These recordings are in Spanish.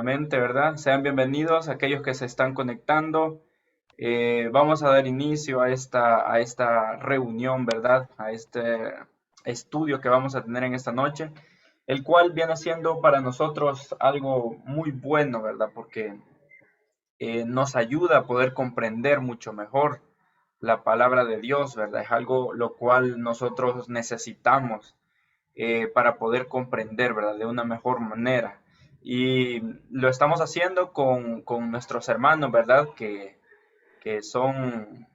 nuevamente, ¿verdad? Sean bienvenidos a aquellos que se están conectando. Vamos a dar inicio a esta reunión, ¿verdad? A este estudio que vamos a tener en esta noche, el cual viene siendo para nosotros algo muy bueno, ¿verdad? Porque nos ayuda a poder comprender mucho mejor la palabra de Dios, ¿verdad? Es algo lo cual nosotros necesitamos para poder comprender, ¿verdad? De una mejor manera. Y lo estamos haciendo con nuestros hermanos, ¿verdad? Que son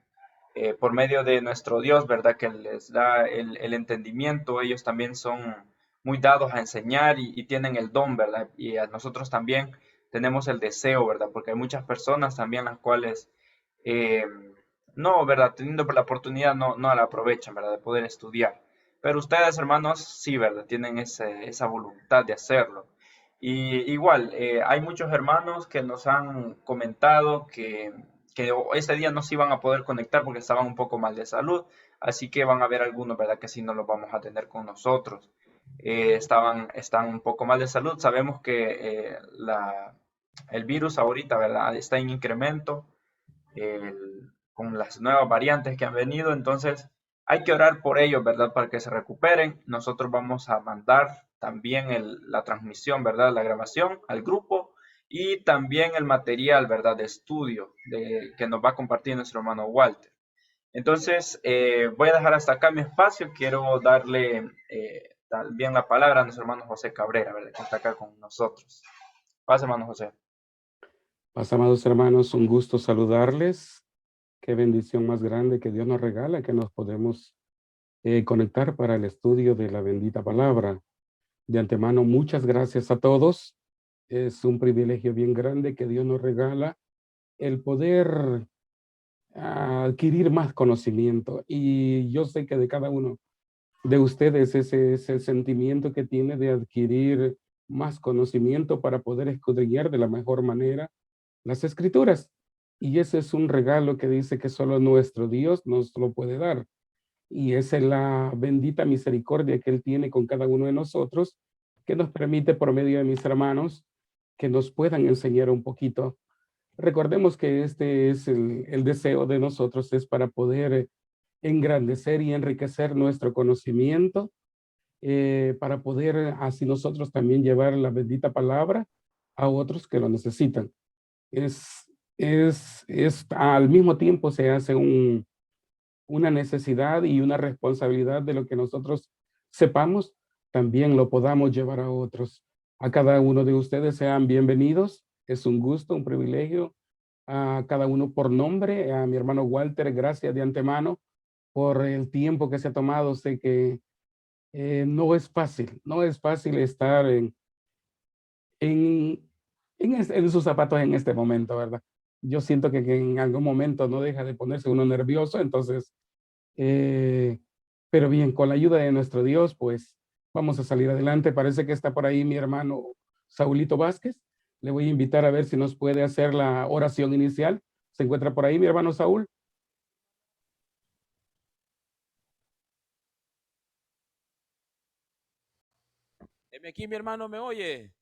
por medio de nuestro Dios, ¿verdad? Que les da el entendimiento. Ellos también son muy dados a enseñar y tienen el don, ¿verdad? Y a nosotros también tenemos el deseo, ¿verdad? Porque hay muchas personas también las cuales eh, no, ¿verdad? Teniendo la oportunidad no la aprovechan, ¿verdad? De poder estudiar. Pero ustedes, hermanos, sí, ¿verdad? Tienen esa voluntad de hacerlo. Y igual, hay muchos hermanos que nos han comentado que ese día no se iban a poder conectar porque estaban un poco mal de salud, así que van a haber algunos, ¿verdad? Que sí no los vamos a tener con nosotros. Están un poco mal de salud. Sabemos que el virus ahorita, ¿verdad? Está en incremento con las nuevas variantes que han venido, entonces hay que orar por ellos, ¿verdad? Para que se recuperen. Nosotros vamos a mandar también la transmisión, ¿verdad? La grabación al grupo y también el material, ¿verdad? De estudio que nos va a compartir nuestro hermano Walter. Entonces, voy a dejar hasta acá mi espacio. Quiero darle también la palabra a nuestro hermano José Cabrera, ¿verdad? Que está acá con nosotros. Pase, hermano José. Paz, amados hermanos, un gusto saludarles. Qué bendición más grande que Dios nos regala, que nos podemos conectar para el estudio de la bendita palabra. De antemano, muchas gracias a todos. Es un privilegio bien grande que Dios nos regala el poder adquirir más conocimiento. Y yo sé que de cada uno de ustedes ese es el sentimiento que tiene de adquirir más conocimiento para poder escudriñar de la mejor manera las escrituras. Y ese es un regalo que dice que solo nuestro Dios nos lo puede dar. Y esa es la bendita misericordia que Él tiene con cada uno de nosotros, que nos permite por medio de mis hermanos que nos puedan enseñar un poquito. Recordemos que este es el deseo de nosotros, es para poder engrandecer y enriquecer nuestro conocimiento, para poder así nosotros también llevar la bendita palabra a otros que lo necesitan. Es, al mismo tiempo se hace una necesidad y una responsabilidad de lo que nosotros sepamos, también lo podamos llevar a otros. A cada uno de ustedes sean bienvenidos. Es un gusto, un privilegio. A cada uno por nombre, a mi hermano Walter, gracias de antemano por el tiempo que se ha tomado. Sé que no es fácil estar en, en sus zapatos en este momento, ¿verdad? Yo siento que en algún momento no deja de ponerse uno nervioso, entonces, eh, pero bien, con la ayuda de nuestro Dios, pues vamos a salir adelante. Parece que está por ahí mi hermano Saulito Vázquez. Le voy a invitar a ver si nos puede hacer la oración inicial. ¿Se encuentra por ahí mi hermano Saúl? Heme aquí, mi hermano, ¿me oye?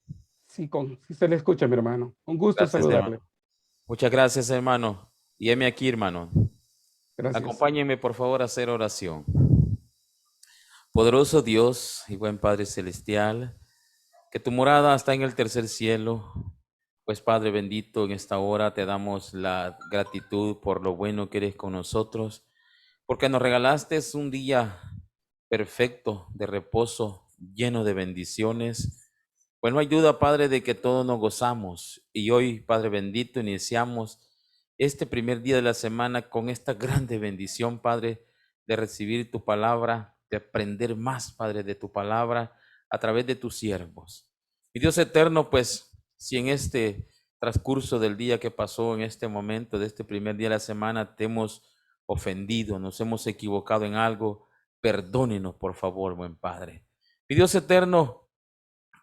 Sí, sí se le escucha, mi hermano. Un gusto Gracias, saludarle. hermano. Muchas gracias, hermano. Y heme aquí, hermano. Gracias. Acompáñenme, por favor, a hacer oración. Poderoso Dios y buen Padre Celestial, que tu morada está en el tercer cielo. Pues Padre bendito, en esta hora te damos la gratitud por lo bueno que eres con nosotros, porque nos regalaste un día perfecto de reposo, lleno de bendiciones. Bueno, ayuda, Padre, de que todos nos gozamos. Y hoy, Padre bendito, iniciamos este primer día de la semana con esta grande bendición, Padre, de recibir tu palabra, de aprender más, Padre, de tu palabra a través de tus siervos. Mi Dios eterno, pues, si en este transcurso del día que pasó, en este momento de este primer día de la semana, te hemos ofendido, nos hemos equivocado en algo, perdónenos, por favor, buen Padre. Mi Dios eterno,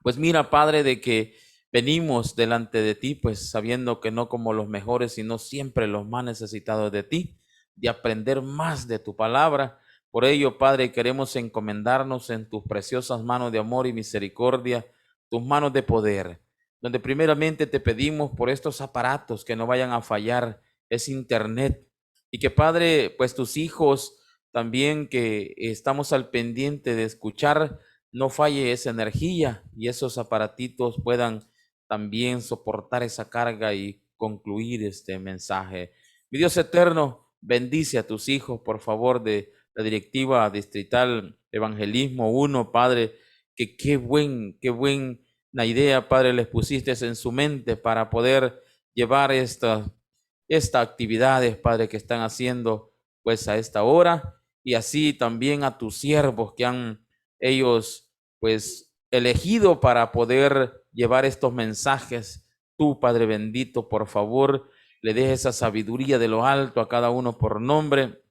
pues mira, Padre, de que venimos delante de ti, pues sabiendo que no como los mejores, sino siempre los más necesitados de ti, de aprender más de tu palabra. Por ello, Padre, queremos encomendarnos en tus preciosas manos de amor y misericordia, tus manos de poder. donde primeramente te pedimos por estos aparatos que no vayan a fallar, es internet, y que Padre, pues tus hijos también que estamos al pendiente de escuchar, no falle esa energía y esos aparatitos puedan también soportar esa carga y concluir este mensaje. Mi Dios eterno, bendice a tus hijos, por favor, de la directiva distrital Evangelismo 1, Padre, que qué buena idea, Padre, les pusiste en su mente para poder llevar estas actividades, Padre, que están haciendo pues a esta hora, y así también a tus siervos que han ellos pues elegido para poder llevar estos mensajes. Tú, Padre bendito, por favor, le dejes esa sabiduría de lo alto a cada uno por nombre.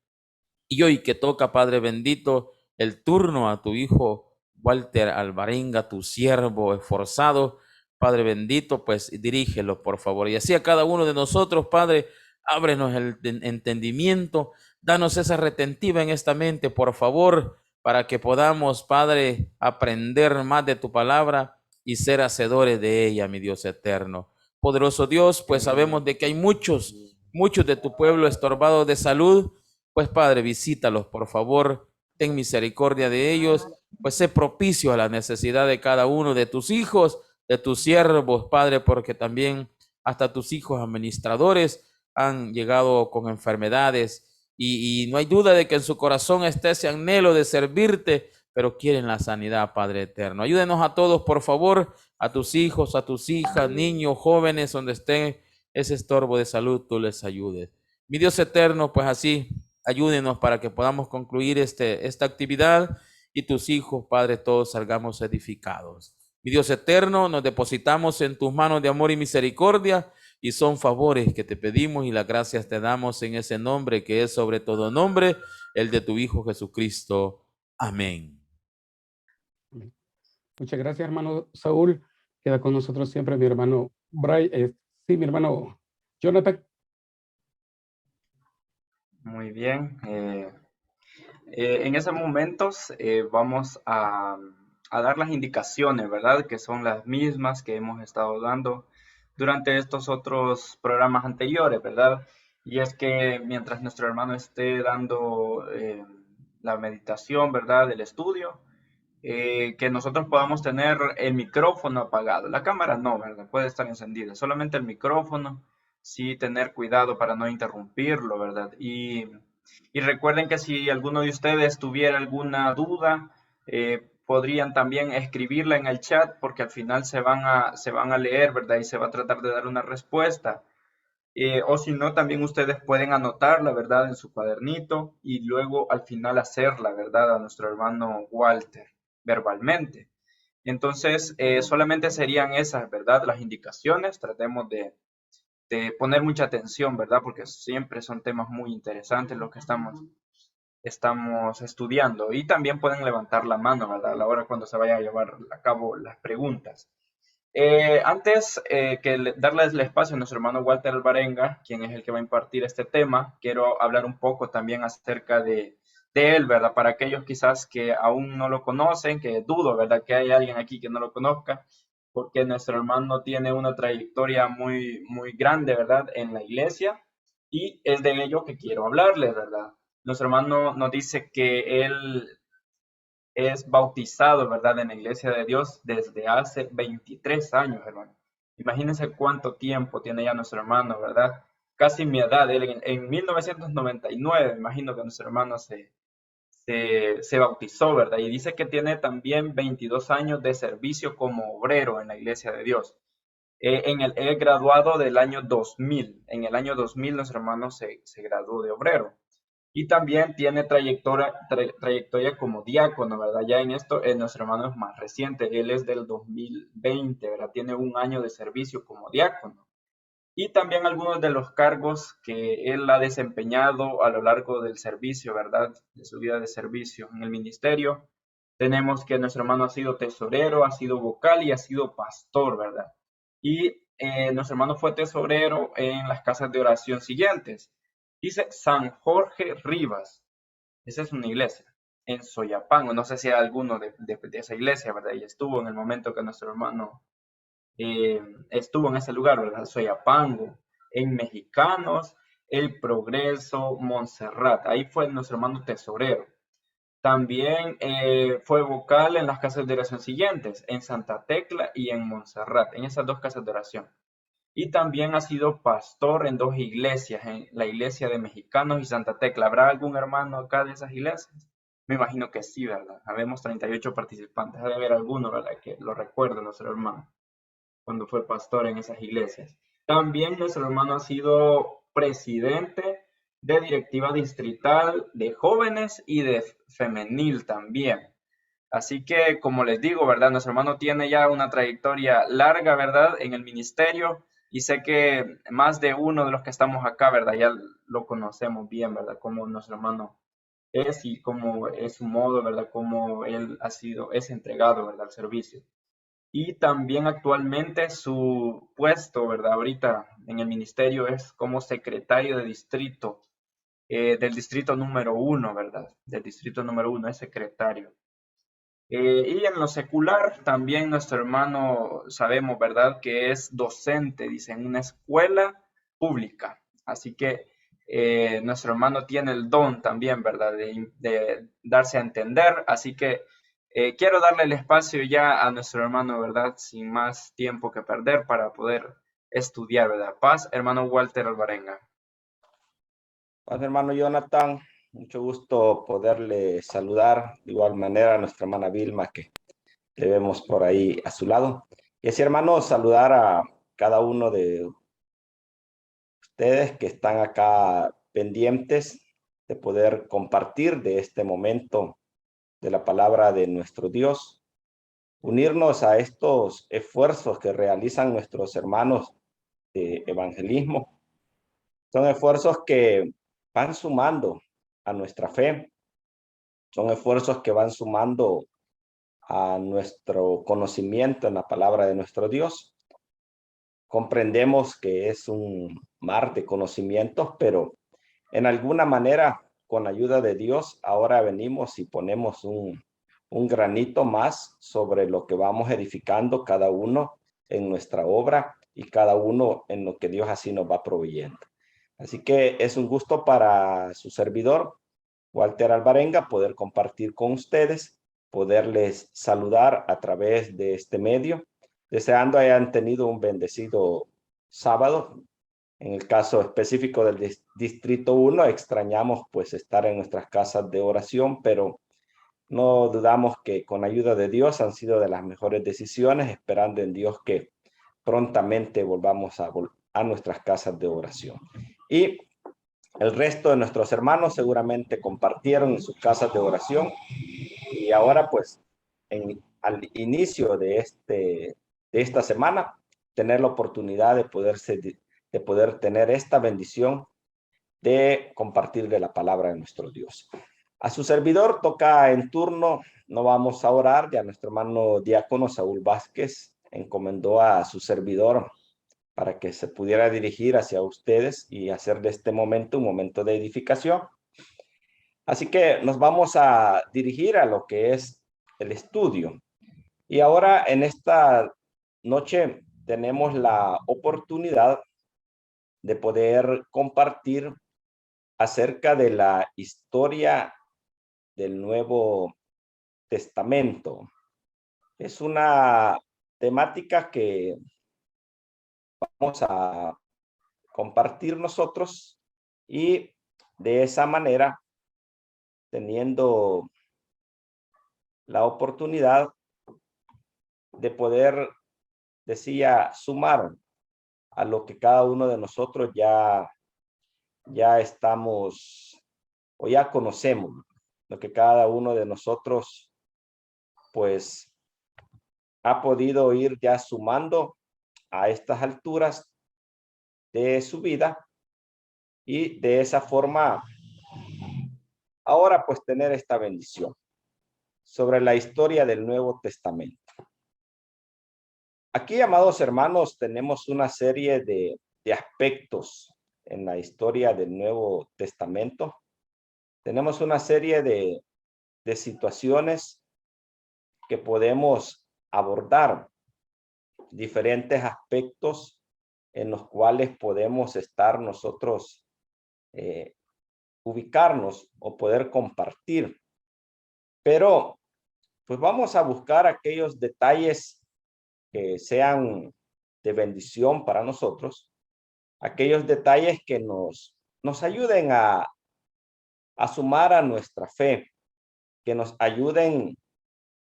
Y hoy que toca, Padre bendito, el turno a tu hijo Walter Alvarenga, tu siervo esforzado, Padre bendito, pues dirígelo, por favor. Y así a cada uno de nosotros, Padre, ábrenos el entendimiento, danos esa retentiva en esta mente, por favor, para que podamos, Padre, aprender más de tu palabra y ser hacedores de ella, mi Dios eterno. Poderoso Dios, pues sabemos de que hay muchos de tu pueblo estorbados de salud. Pues Padre, visítalos, por favor, ten misericordia de ellos, pues sé propicio a la necesidad de cada uno de tus hijos, de tus siervos, Padre, porque también hasta tus hijos administradores han llegado con enfermedades y no hay duda de que en su corazón está ese anhelo de servirte, pero quieren la sanidad, Padre eterno. Ayúdenos a todos, por favor, a tus hijos, a tus hijas, niños, jóvenes, donde estén ese estorbo de salud, tú les ayudes. Mi Dios eterno, pues así, ayúdenos para que podamos concluir esta actividad y tus hijos, Padre, todos salgamos edificados. Mi Dios eterno, nos depositamos en tus manos de amor y misericordia y son favores que te pedimos y las gracias te damos en ese nombre que es sobre todo nombre, el de tu Hijo Jesucristo. Amén. Muchas gracias, hermano Saúl. Queda con nosotros siempre mi hermano Brian. Sí, mi hermano Jonathan. Muy bien. En esos momentos vamos a dar las indicaciones, ¿verdad? Que son las mismas que hemos estado dando durante estos otros programas anteriores, ¿verdad? Y es que mientras nuestro hermano esté dando la meditación, ¿verdad? Del estudio, que nosotros podamos tener el micrófono apagado. La cámara no, ¿verdad? Puede estar encendida. Solamente el micrófono, sí tener cuidado para no interrumpirlo, ¿verdad? Y recuerden que si alguno de ustedes tuviera alguna duda, podrían también escribirla en el chat porque al final se van a leer, ¿verdad? Y se va a tratar de dar una respuesta. O si no, también ustedes pueden anotarla, ¿verdad? En su cuadernito y luego al final hacerla, ¿verdad? A nuestro hermano Walter verbalmente. Entonces, solamente serían esas, ¿verdad? Las indicaciones. Tratemos de poner mucha atención, ¿verdad? Porque siempre son temas muy interesantes los que estamos estudiando. Y también pueden levantar la mano, ¿verdad? A la hora cuando se vaya a llevar a cabo las preguntas. Antes que darles el espacio a nuestro hermano Walter Alvarenga, quien es el que va a impartir este tema, quiero hablar un poco también acerca de él, ¿verdad? Para aquellos quizás que aún no lo conocen, que dudo, ¿verdad? Que hay alguien aquí que no lo conozca, porque nuestro hermano tiene una trayectoria muy, muy grande, ¿verdad? En la iglesia y es de ello que quiero hablarles, ¿verdad? Nuestro hermano nos dice que él es bautizado, ¿verdad? En la iglesia de Dios desde hace 23 años, hermano. Imagínense cuánto tiempo tiene ya nuestro hermano, ¿verdad? Casi mi edad. Él en 1999, imagino que nuestro hermano se bautizó, ¿verdad? Y dice que tiene también 22 años de servicio como obrero en la iglesia de Dios. Él graduado del año 2000. En el año 2000 nuestro hermano se graduó de obrero. Y también tiene trayectoria como diácono, ¿verdad? Ya en esto, nuestro hermano es más reciente, él es del 2020, ¿verdad? Tiene un año de servicio como diácono. Y también algunos de los cargos que él ha desempeñado a lo largo del servicio, ¿verdad? De su vida de servicio en el ministerio. Tenemos que nuestro hermano ha sido tesorero, ha sido vocal y ha sido pastor, ¿verdad? Y nuestro hermano fue tesorero en las casas de oración siguientes. Dice San Jorge Rivas, esa es una iglesia, en Soyapango, no sé si hay alguno de esa iglesia, ¿verdad? Y estuvo en el momento que nuestro hermano estuvo en ese lugar, ¿verdad? Soyapango, en Mexicanos, El Progreso, Montserrat. Ahí fue nuestro hermano tesorero. También fue vocal en las casas de oración siguientes, en Santa Tecla y en Montserrat, en esas dos casas de oración. Y también ha sido pastor en dos iglesias, en la iglesia de Mexicanos y Santa Tecla. ¿Habrá algún hermano acá de esas iglesias? Me imagino que sí, ¿verdad? Habemos 38 participantes. Debe haber alguno, ¿verdad? Que lo recuerde nuestro hermano cuando fue pastor en esas iglesias. También nuestro hermano ha sido presidente de directiva distrital de jóvenes y de femenil también. Así que, como les digo, ¿verdad? Nuestro hermano tiene ya una trayectoria larga, ¿verdad? En el ministerio y sé que más de uno de los que estamos acá, ¿verdad? Ya lo conocemos bien, ¿verdad? Como nuestro hermano es y cómo es su modo, ¿verdad? Cómo él ha sido, es entregado, ¿verdad? Al servicio. Y también actualmente su puesto, ¿verdad? Ahorita en el ministerio es como secretario de distrito, del distrito número uno, ¿verdad? Del distrito número uno es secretario. Y en lo secular, también nuestro hermano sabemos, ¿verdad?, que es docente, dice, en una escuela pública. Así que nuestro hermano tiene el don también, ¿verdad?, de darse a entender. Así que quiero darle el espacio ya a nuestro hermano, ¿verdad?, sin más tiempo que perder para poder estudiar, ¿verdad? Paz, hermano Walter Alvarenga. Paz, hermano Jonathan, mucho gusto poderle saludar. De igual manera a nuestra hermana Vilma, que le vemos por ahí a su lado. Y así, hermano, saludar a cada uno de ustedes que están acá pendientes de poder compartir de este momento de la palabra de nuestro Dios, unirnos a estos esfuerzos que realizan nuestros hermanos de evangelismo. Son esfuerzos que van sumando a nuestra fe, son esfuerzos que van sumando a nuestro conocimiento en la palabra de nuestro Dios. Comprendemos que es un mar de conocimientos, pero en alguna manera, con ayuda de Dios, ahora venimos y ponemos un granito más sobre lo que vamos edificando cada uno en nuestra obra y cada uno en lo que Dios así nos va proveyendo. Así que es un gusto para su servidor, Walter Alvarenga, poder compartir con ustedes, poderles saludar a través de este medio, deseando hayan tenido un bendecido sábado. En el caso específico del Distrito 1, extrañamos pues estar en nuestras casas de oración, pero no dudamos que con ayuda de Dios han sido de las mejores decisiones, esperando en Dios que prontamente volvamos a nuestras casas de oración. Y el resto de nuestros hermanos seguramente compartieron en sus casas de oración y ahora pues al inicio de esta semana tener la oportunidad de poder tener esta bendición de compartir de la palabra de nuestro Dios. A su servidor toca en turno, no vamos a orar, ya nuestro hermano diácono Saúl Vázquez encomendó a su servidor para que se pudiera dirigir hacia ustedes y hacer de este momento un momento de edificación. Así que nos vamos a dirigir a lo que es el estudio. Y ahora en esta noche tenemos la oportunidad de poder compartir acerca de la historia del Nuevo Testamento. Es una temática que vamos a compartir nosotros y de esa manera, teniendo la oportunidad de poder, decía, sumar a lo que cada uno de nosotros ya estamos o ya conocemos, lo que cada uno de nosotros pues ha podido ir ya sumando a estas alturas de su vida y de esa forma ahora pues tener esta bendición sobre la historia del Nuevo Testamento. Aquí, amados hermanos, tenemos una serie de aspectos en la historia del Nuevo Testamento. Tenemos una serie de situaciones que podemos abordar diferentes aspectos en los cuales podemos estar nosotros, ubicarnos o poder compartir. Pero pues vamos a buscar aquellos detalles que sean de bendición para nosotros, aquellos detalles que nos ayuden a sumar a nuestra fe, que nos ayuden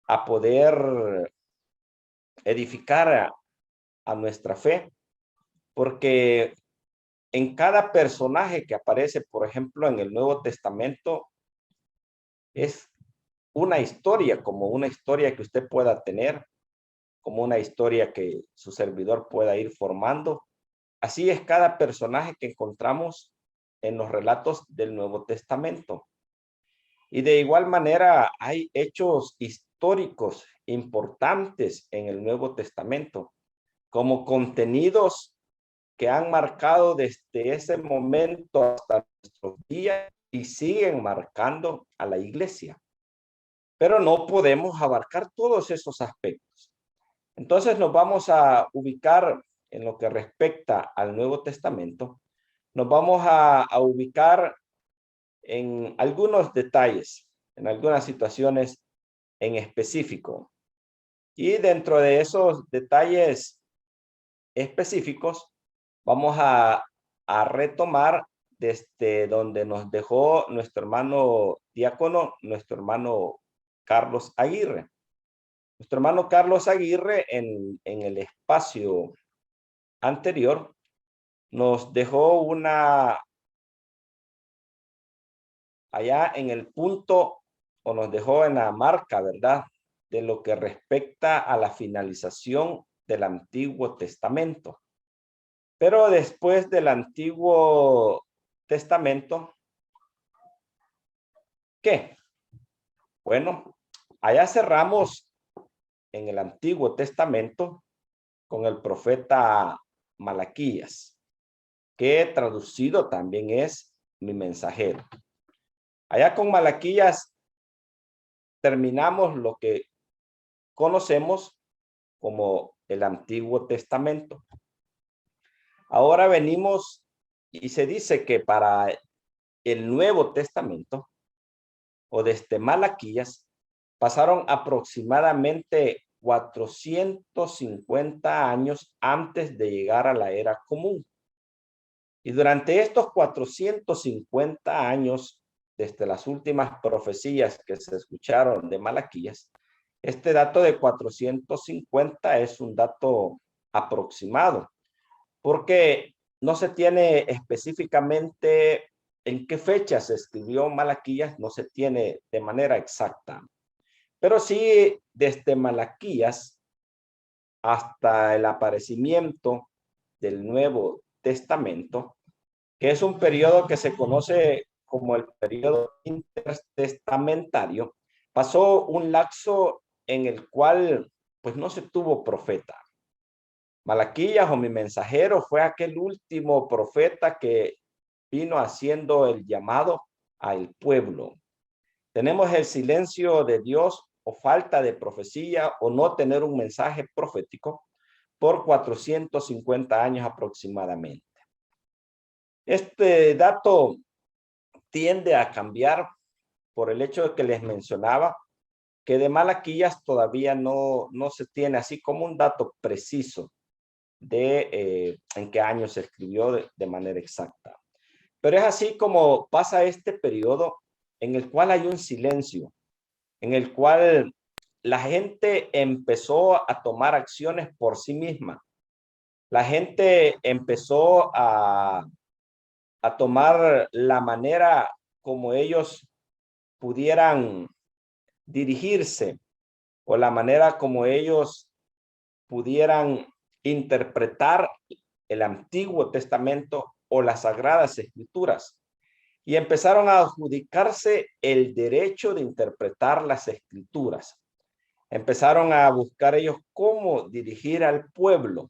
a poder edificar a nuestra fe, porque en cada personaje que aparece, por ejemplo, en el Nuevo Testamento, es una historia, como una historia que usted pueda tener, como una historia que su servidor pueda ir formando. Así es cada personaje que encontramos en los relatos del Nuevo Testamento. Y de igual manera hay hechos históricos importantes en el Nuevo Testamento, como contenidos que han marcado desde ese momento hasta nuestros días y siguen marcando a la iglesia. Pero no podemos abarcar todos esos aspectos. Entonces nos vamos a ubicar en lo que respecta al Nuevo Testamento. Nos vamos a ubicar en algunos detalles, en algunas situaciones en específico. Y dentro de esos detalles específicos, vamos a retomar desde donde nos dejó nuestro hermano diácono, nuestro hermano Carlos Aguirre. Nuestro hermano Carlos Aguirre en el espacio anterior nos dejó allá en el punto, o nos dejó en la marca, ¿verdad?, de lo que respecta a la finalización del Antiguo Testamento. Pero después del Antiguo Testamento, ¿qué? Bueno, allá cerramos en el Antiguo Testamento con el profeta Malaquías, que traducido también es mi mensajero. Allá con Malaquías terminamos lo que conocemos como el Antiguo Testamento. Ahora venimos y se dice que para el Nuevo Testamento, o desde Malaquías, pasaron aproximadamente 450 años antes de llegar a la era común. Y durante estos 450 años, desde las últimas profecías que se escucharon de Malaquías, este dato de 450 es un dato aproximado, porque no se tiene específicamente en qué fecha se escribió Malaquías, no se tiene de manera exacta. Pero sí, desde Malaquías hasta el aparecimiento del Nuevo Testamento, que es un periodo que se conoce como el periodo intertestamentario, pasó un lapso en el cual pues no se tuvo profeta. Malaquías, o mi mensajero, fue aquel último profeta que vino haciendo el llamado al pueblo. Tenemos el silencio de Dios, o falta de profecía, o no tener un mensaje profético por 450 años aproximadamente. Este dato tiende a cambiar por el hecho de que les mencionaba que de Malaquías todavía no se tiene así como un dato preciso de en qué año se escribió de manera exacta. Pero es así como pasa este periodo en el cual hay un silencio, en el cual la gente empezó a tomar acciones por sí misma. La gente empezó a tomar la manera como ellos pudieran dirigirse, o la manera como ellos pudieran interpretar el Antiguo Testamento o las Sagradas Escrituras, y empezaron a adjudicarse el derecho de interpretar las Escrituras. Empezaron a buscar ellos cómo dirigir al pueblo.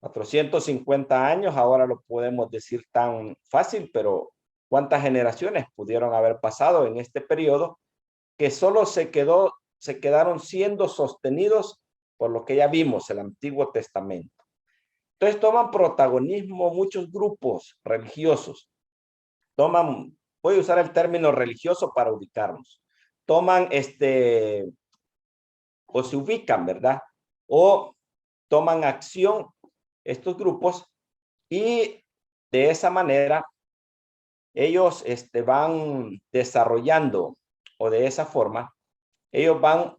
450 años, ahora lo podemos decir tan fácil, pero ¿cuántas generaciones pudieron haber pasado en este periodo que solo se quedaron siendo sostenidos por lo que ya vimos, el Antiguo Testamento. Entonces toman protagonismo muchos grupos religiosos. Voy a usar el término religioso para ubicarnos. Toman o se ubican, ¿verdad? O toman acción estos grupos y de esa manera ellos van desarrollando, o de esa forma, ellos van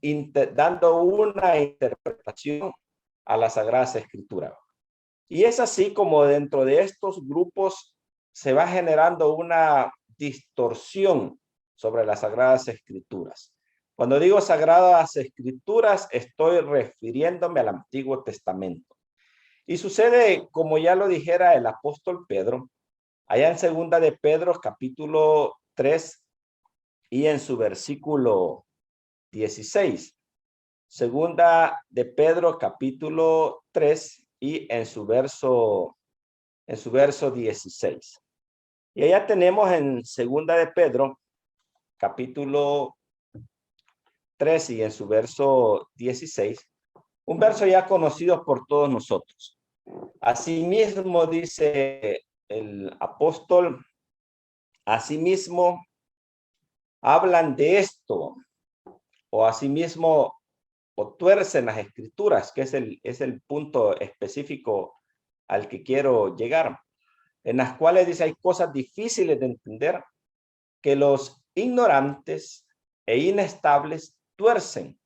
dando una interpretación a las Sagradas Escrituras. Y es así como dentro de estos grupos se va generando una distorsión sobre las Sagradas Escrituras. Cuando digo Sagradas Escrituras, estoy refiriéndome al Antiguo Testamento. Y sucede, como ya lo dijera el apóstol Pedro, allá en segunda de Pedro, capítulo 3, y en su versículo 16. Segunda de Pedro, capítulo 3, y en su verso 16. Y allá tenemos en segunda de Pedro, capítulo 3, y en su verso 16, un verso ya conocido por todos nosotros. Asimismo, dice el apóstol, asimismo hablan de esto, o asimismo o tuercen las escrituras, que es el punto específico al que quiero llegar, en las cuales dice hay cosas difíciles de entender que los ignorantes e inestables tuercen,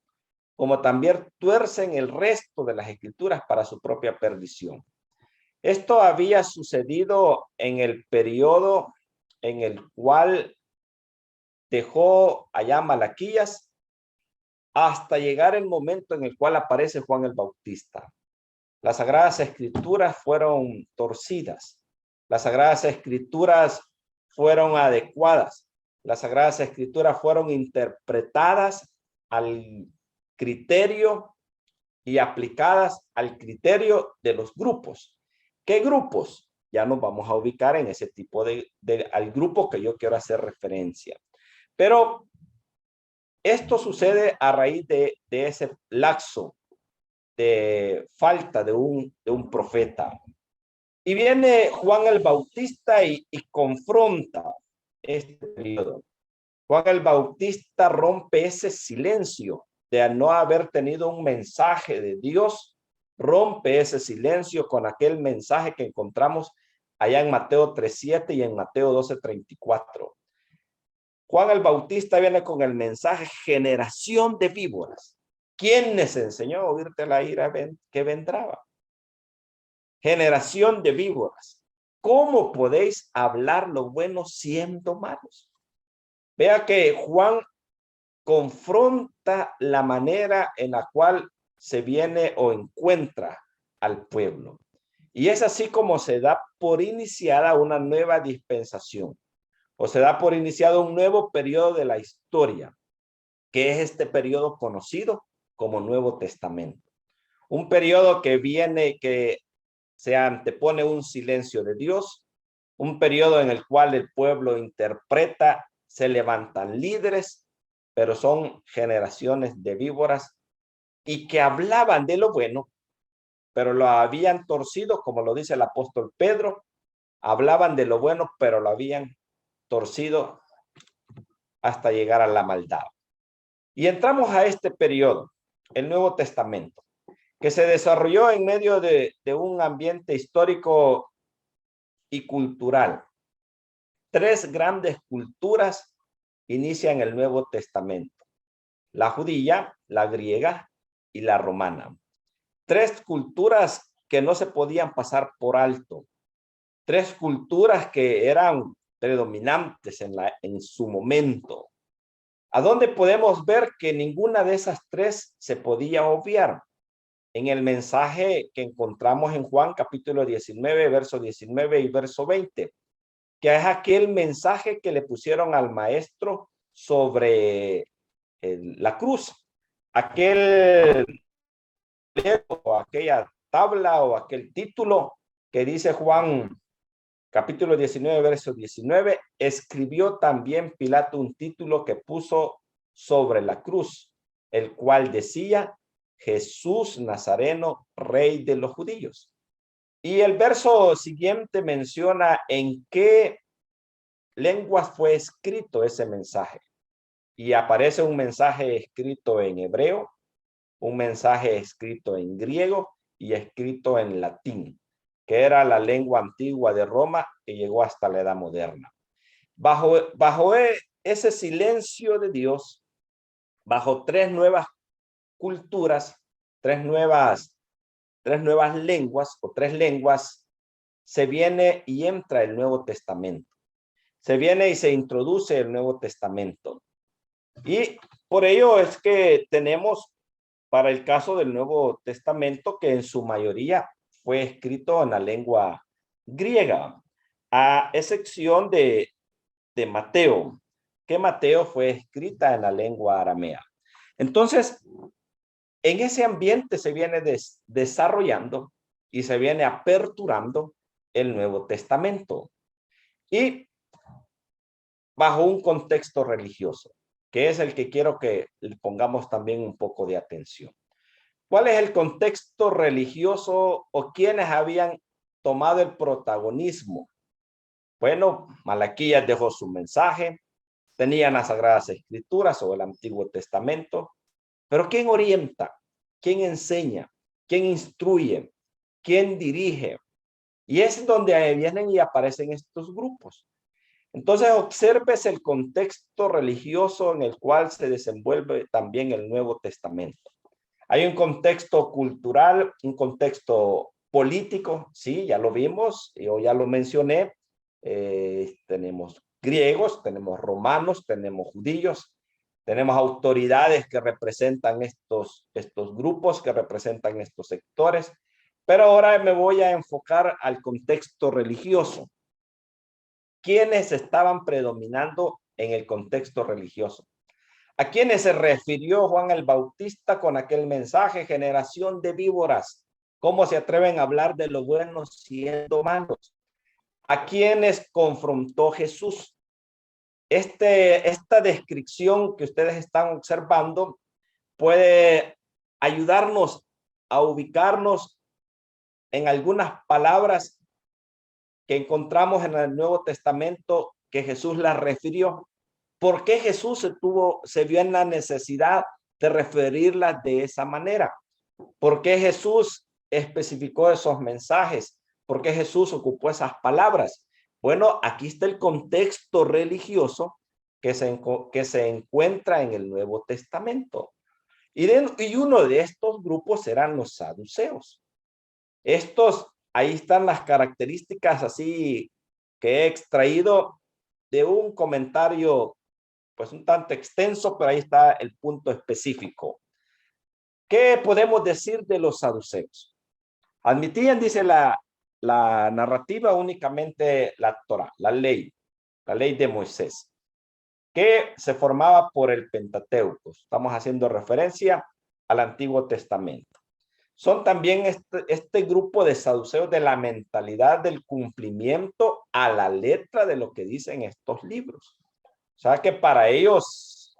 como también tuercen el resto de las escrituras para su propia perdición. Esto había sucedido en el periodo en el cual dejó allá Malaquías hasta llegar el momento en el cual aparece Juan el Bautista. Las Sagradas Escrituras fueron torcidas. Las Sagradas Escrituras fueron adecuadas. Las Sagradas Escrituras fueron interpretadas al criterio y aplicadas al criterio de los grupos. ¿Qué grupos? Ya nos vamos a ubicar en ese tipo al grupo que yo quiero hacer referencia. Pero esto sucede a raíz de ese lapso de falta de un profeta. Y viene Juan el Bautista y confronta este periodo. Juan el Bautista rompe ese silencio de no haber tenido un mensaje de Dios, rompe ese silencio con aquel mensaje que encontramos allá en Mateo 3:7 y en Mateo 12:34. Juan el Bautista viene con el mensaje generación de víboras. ¿Quién les enseñó a oírte la ira que vendrá? Generación de víboras. ¿Cómo podéis hablar lo bueno siendo malos? Vea que Juan confronta la manera en la cual se viene o encuentra al pueblo. Y es así como se da por iniciada una nueva dispensación, o se da por iniciado un nuevo periodo de la historia, que es este periodo conocido como Nuevo Testamento. Un periodo que se antepone un silencio de Dios, un periodo en el cual el pueblo interpreta, se levantan líderes, pero son generaciones de víboras y que hablaban de lo bueno, pero lo habían torcido, como lo dice el apóstol Pedro, hablaban de lo bueno, pero lo habían torcido hasta llegar a la maldad. Y entramos a este periodo, el Nuevo Testamento, que se desarrolló en medio de un ambiente histórico y cultural. Tres grandes culturas inician el Nuevo Testamento: la judía, la griega y la romana. Tres culturas que no se podían pasar por alto. Tres culturas que eran predominantes en su momento. ¿A dónde podemos ver que ninguna de esas tres se podía obviar? En el mensaje que encontramos en Juan capítulo 19, verso 19 y verso 20, que es aquel mensaje que le pusieron al maestro sobre la cruz, aquella tabla o aquel título que dice Juan capítulo 19, verso 19, escribió también Pilato un título que puso sobre la cruz, el cual decía: Jesús Nazareno, Rey de los judíos. Y el verso siguiente menciona en qué lenguas fue escrito ese mensaje. Y aparece un mensaje escrito en hebreo, un mensaje escrito en griego y escrito en latín, que era la lengua antigua de Roma que llegó hasta la edad moderna. Bajo ese silencio de Dios, bajo tres nuevas culturas, tres nuevas lenguas o tres lenguas, se viene y entra el Nuevo Testamento. Se viene y se introduce el Nuevo Testamento. Y por ello es que tenemos para el caso del Nuevo Testamento que en su mayoría fue escrito en la lengua griega, a excepción de Mateo, que Mateo fue escrita en la lengua aramea. Entonces, en ese ambiente se viene desarrollando y se viene aperturando el Nuevo Testamento. Y bajo un contexto religioso, que es el que quiero que le pongamos también un poco de atención. ¿Cuál es el contexto religioso o quiénes habían tomado el protagonismo? Bueno, Malaquías dejó su mensaje, tenían las Sagradas Escrituras o el Antiguo Testamento, pero ¿quién orienta? ¿Quién enseña? ¿Quién instruye? ¿Quién dirige? Y es donde vienen y aparecen estos grupos. Entonces, observes el contexto religioso en el cual se desenvuelve también el Nuevo Testamento. Hay un contexto cultural, un contexto político, sí, ya lo vimos, yo ya lo mencioné. Tenemos griegos, tenemos romanos, tenemos judíos, tenemos autoridades que representan estos grupos, que representan estos sectores, pero ahora me voy a enfocar al contexto religioso. ¿Quiénes estaban predominando en el contexto religioso? ¿A quiénes se refirió Juan el Bautista con aquel mensaje? Generación de víboras. ¿Cómo se atreven a hablar de lo bueno siendo malos? ¿A quiénes confrontó Jesús? Esta descripción que ustedes están observando puede ayudarnos a ubicarnos en algunas palabras que encontramos en el Nuevo Testamento que Jesús las refirió. ¿Por qué Jesús se vio en la necesidad de referirlas de esa manera? ¿Por qué Jesús especificó esos mensajes? ¿Por qué Jesús ocupó esas palabras? Bueno, aquí está el contexto religioso que se encuentra en el Nuevo Testamento. Y uno de estos grupos eran los saduceos. Ahí están las características así que he extraído de un comentario pues un tanto extenso, pero ahí está el punto específico. ¿Qué podemos decir de los saduceos? Admitían, dice la narrativa, únicamente la Torá, la ley de Moisés, que se formaba por el Pentateuco. Estamos haciendo referencia al Antiguo Testamento. Son también este grupo de saduceos de la mentalidad del cumplimiento a la letra de lo que dicen estos libros. O sea que para ellos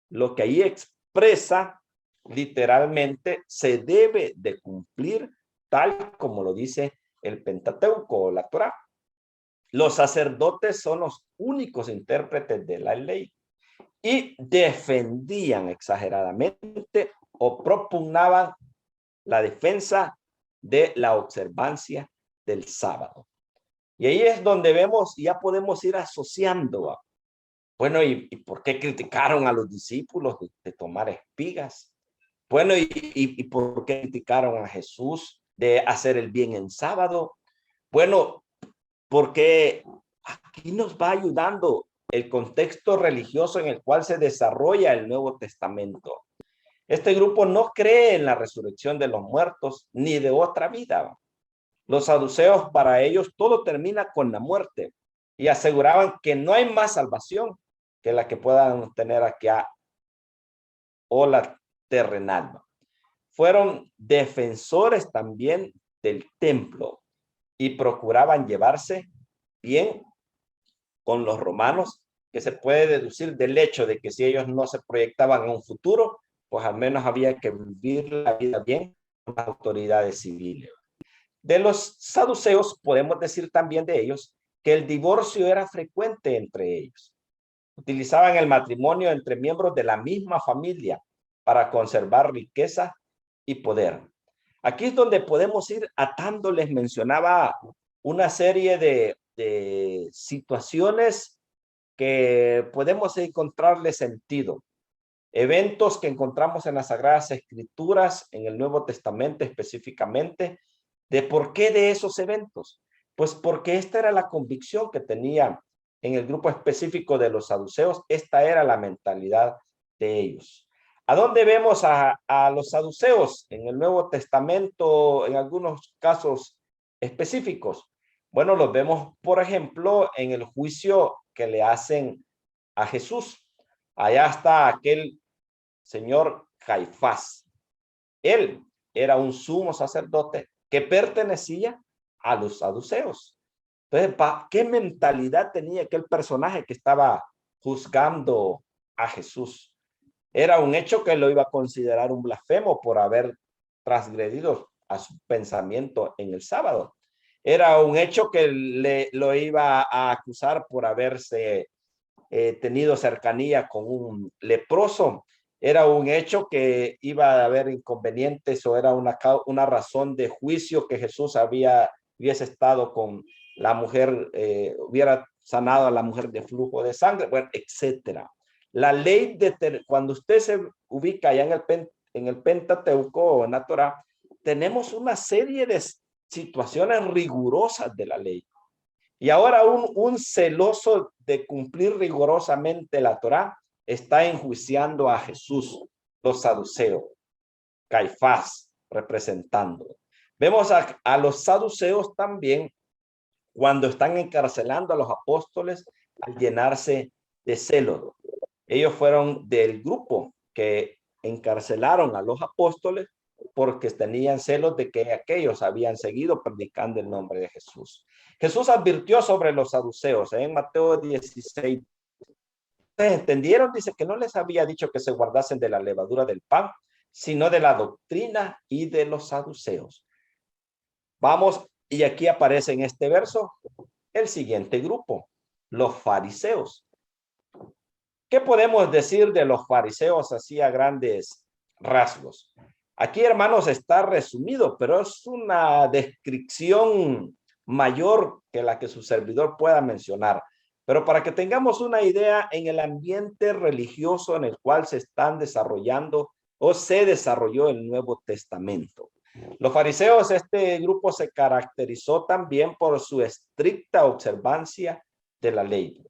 lo que ahí expresa literalmente se debe de cumplir tal como lo dice el Pentateuco o la Torá. Los sacerdotes son los únicos intérpretes de la ley y defendían exageradamente o propugnaban la defensa de la observancia del sábado. Y ahí es donde vemos, ya podemos ir asociando. Bueno, ¿y por qué criticaron a los discípulos de tomar espigas? Bueno, ¿y por qué criticaron a Jesús de hacer el bien en sábado? Bueno, porque aquí nos va ayudando el contexto religioso en el cual se desarrolla el Nuevo Testamento. Este grupo no cree en la resurrección de los muertos ni de otra vida. Los saduceos, para ellos, todo termina con la muerte y aseguraban que no hay más salvación que la que puedan tener aquí o la terrenal. Fueron defensores también del templo y procuraban llevarse bien con los romanos, que se puede deducir del hecho de que si ellos no se proyectaban en un futuro, pues al menos había que vivir la vida bien con las autoridades civiles. De los saduceos podemos decir también de ellos que el divorcio era frecuente entre ellos. Utilizaban el matrimonio entre miembros de la misma familia para conservar riqueza y poder. Aquí es donde podemos ir atando. Les mencionaba una serie de situaciones que podemos encontrarle sentido. Eventos que encontramos en las Sagradas Escrituras, en el Nuevo Testamento específicamente. ¿De por qué de esos eventos? Pues porque esta era la convicción que tenía en el grupo específico de los saduceos. Esta era la mentalidad de ellos. ¿A dónde vemos a los saduceos en el Nuevo Testamento en algunos casos específicos? Bueno, los vemos, por ejemplo, en el juicio que le hacen a Jesús. Allá está aquel señor Caifás. Él era un sumo sacerdote que pertenecía a los saduceos. Entonces, ¿qué mentalidad tenía aquel personaje que estaba juzgando a Jesús? Era un hecho que lo iba a considerar un blasfemo por haber transgredido a su pensamiento en el sábado. Era un hecho que lo iba a acusar por haberse tenido cercanía con un leproso. Era un hecho que iba a haber inconvenientes o era una razón de juicio que Jesús hubiese estado con la mujer, hubiera sanado a la mujer de flujo de sangre, bueno, etcétera. La ley cuando usted se ubica allá en el Pentateuco o en la Torá, tenemos una serie de situaciones rigurosas de la ley. Y ahora un celoso de cumplir rigurosamente la Torá está enjuiciando a Jesús, los saduceos, Caifás representando. Vemos a los saduceos también cuando están encarcelando a los apóstoles al llenarse de celo. Ellos fueron del grupo que encarcelaron a los apóstoles porque tenían celos de que aquellos habían seguido predicando el nombre de Jesús. Jesús advirtió sobre los saduceos en Mateo 16. ¿Entendieron? Dice que no les había dicho que se guardasen de la levadura del pan, sino de la doctrina y de los saduceos. Vamos, y aquí aparece en este verso el siguiente grupo, los fariseos. ¿Qué podemos decir de los fariseos así a grandes rasgos? Aquí, hermanos, está resumido, pero es una descripción mayor que la que su servidor pueda mencionar. Pero para que tengamos una idea en el ambiente religioso en el cual se están desarrollando o se desarrolló el Nuevo Testamento. Los fariseos, este grupo se caracterizó también por su estricta observancia de la ley.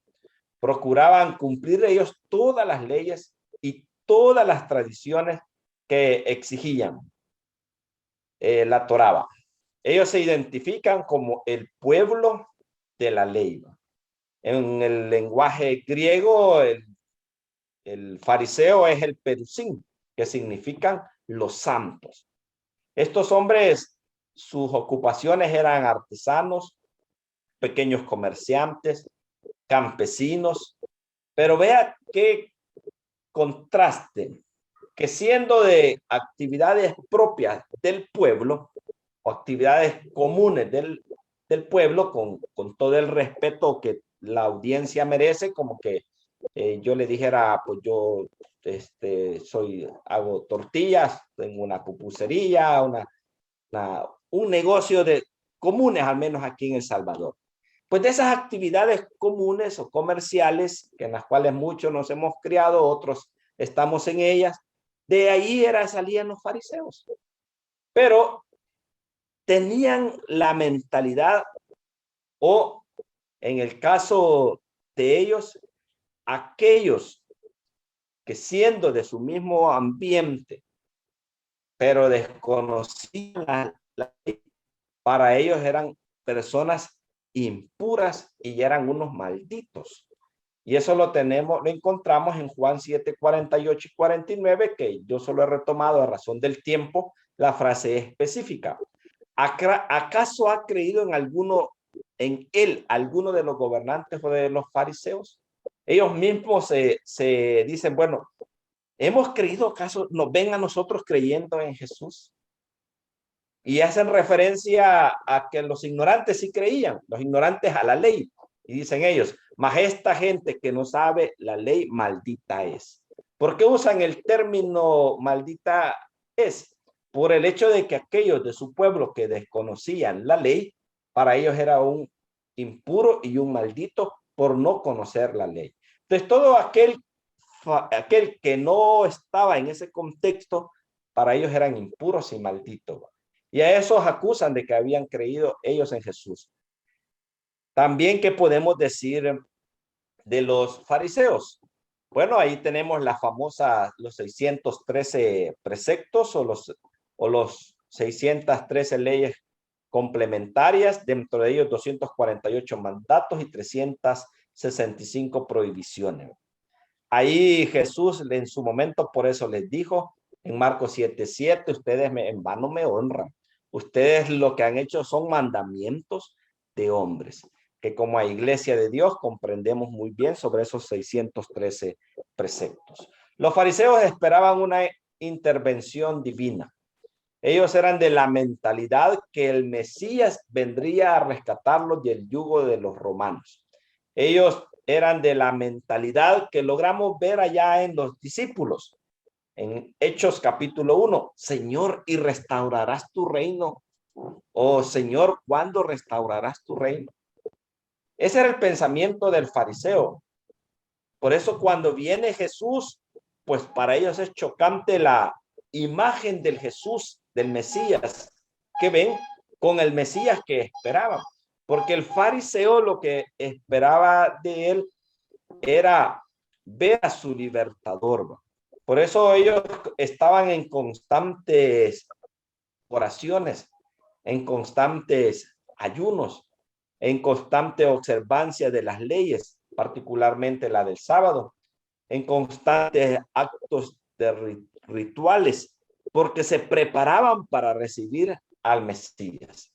Procuraban cumplir ellos todas las leyes y todas las tradiciones que exigían la Torá. Ellos se identifican como el pueblo de la ley. En el lenguaje griego, el fariseo es el perusín, que significan los santos. Estos hombres, sus ocupaciones eran artesanos, pequeños comerciantes, campesinos, pero vea qué contraste, que siendo de actividades propias del pueblo o actividades comunes del pueblo, con todo el respeto que la audiencia merece, como que yo le dijera, pues yo hago tortillas, tengo una pupusería, un negocio de comunes, al menos aquí en El Salvador. Pues de esas actividades comunes o comerciales, que en las cuales muchos nos hemos criado, otros estamos en ellas, de ahí salían los fariseos. Pero tenían la mentalidad, o en el caso de ellos, aquellos que siendo de su mismo ambiente, pero desconocían la ley, para ellos eran personas impuras y eran unos malditos. Y eso lo encontramos en Juan 7, 48 y 49, que yo solo he retomado a razón del tiempo la frase específica. ¿Acaso ha creído alguno de los gobernantes o de los fariseos? Ellos mismos se dicen, bueno, ¿Hemos creído acaso, nos ven a nosotros creyendo en Jesús? Y hacen referencia a que los ignorantes sí creían, los ignorantes a la ley. Y dicen ellos, mas esta gente que no sabe la ley, maldita es. ¿Por qué usan el término maldita es? Por el hecho de que aquellos de su pueblo que desconocían la ley, para ellos era un impuro y un maldito por no conocer la ley. Entonces, todo aquel que no estaba en ese contexto, para ellos eran impuros y malditos. Y a esos acusan de que habían creído ellos en Jesús. También, ¿qué podemos decir de los fariseos? Bueno, ahí tenemos la famosa, los 613 preceptos o los 613 leyes complementarias, dentro de ellos 248 mandatos y 365 prohibiciones. Ahí Jesús en su momento por eso les dijo en Marcos 7:7, ustedes en vano me honran. Ustedes lo que han hecho son mandamientos de hombres, que como a Iglesia de Dios comprendemos muy bien sobre esos 613 preceptos. Los fariseos esperaban una intervención divina. Ellos eran de la mentalidad que el Mesías vendría a rescatarlos del yugo de los romanos. Ellos eran de la mentalidad que logramos ver allá en los discípulos. En Hechos capítulo 1, Señor, ¿y restaurarás tu reino? O Señor, ¿cuándo restaurarás tu reino? Ese era el pensamiento del fariseo. Por eso cuando viene Jesús, pues para ellos es chocante la imagen del Jesús, del Mesías, que ven con el Mesías que esperaban. Porque el fariseo lo que esperaba de él era ver a su libertador. Por eso ellos estaban en constantes oraciones, en constantes ayunos, en constante observancia de las leyes, particularmente la del sábado, en constantes actos de rituales, porque se preparaban para recibir al Mesías.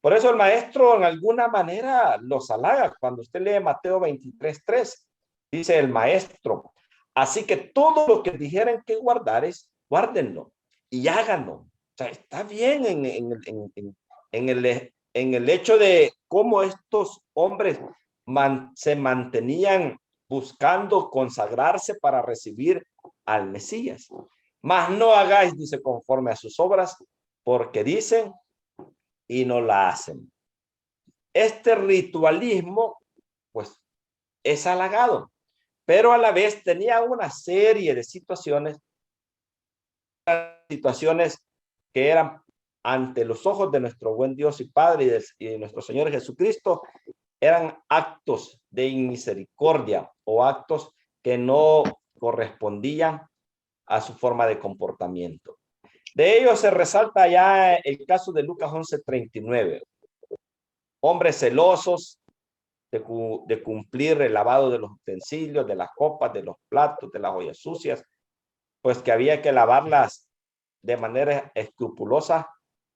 Por eso el maestro en alguna manera los halaga. Cuando usted lee Mateo 23:3, dice el maestro, así que todo lo que dijeren que guardares, guárdenlo y háganlo. O sea, está bien en el hecho de cómo estos hombres se mantenían buscando consagrarse para recibir al Mesías. Mas no hagáis, dice, conforme a sus obras, porque dicen y no la hacen. Este ritualismo, pues, es halagado, pero a la vez tenía una serie de situaciones que eran ante los ojos de nuestro buen Dios y Padre y de nuestro Señor Jesucristo, eran actos de inmisericordia o actos que no correspondían a su forma de comportamiento. De ello se resalta ya el caso de Lucas 11:39. Hombres celosos de cumplir el lavado de los utensilios, de las copas, de los platos, de las ollas sucias, pues que había que lavarlas de manera escrupulosa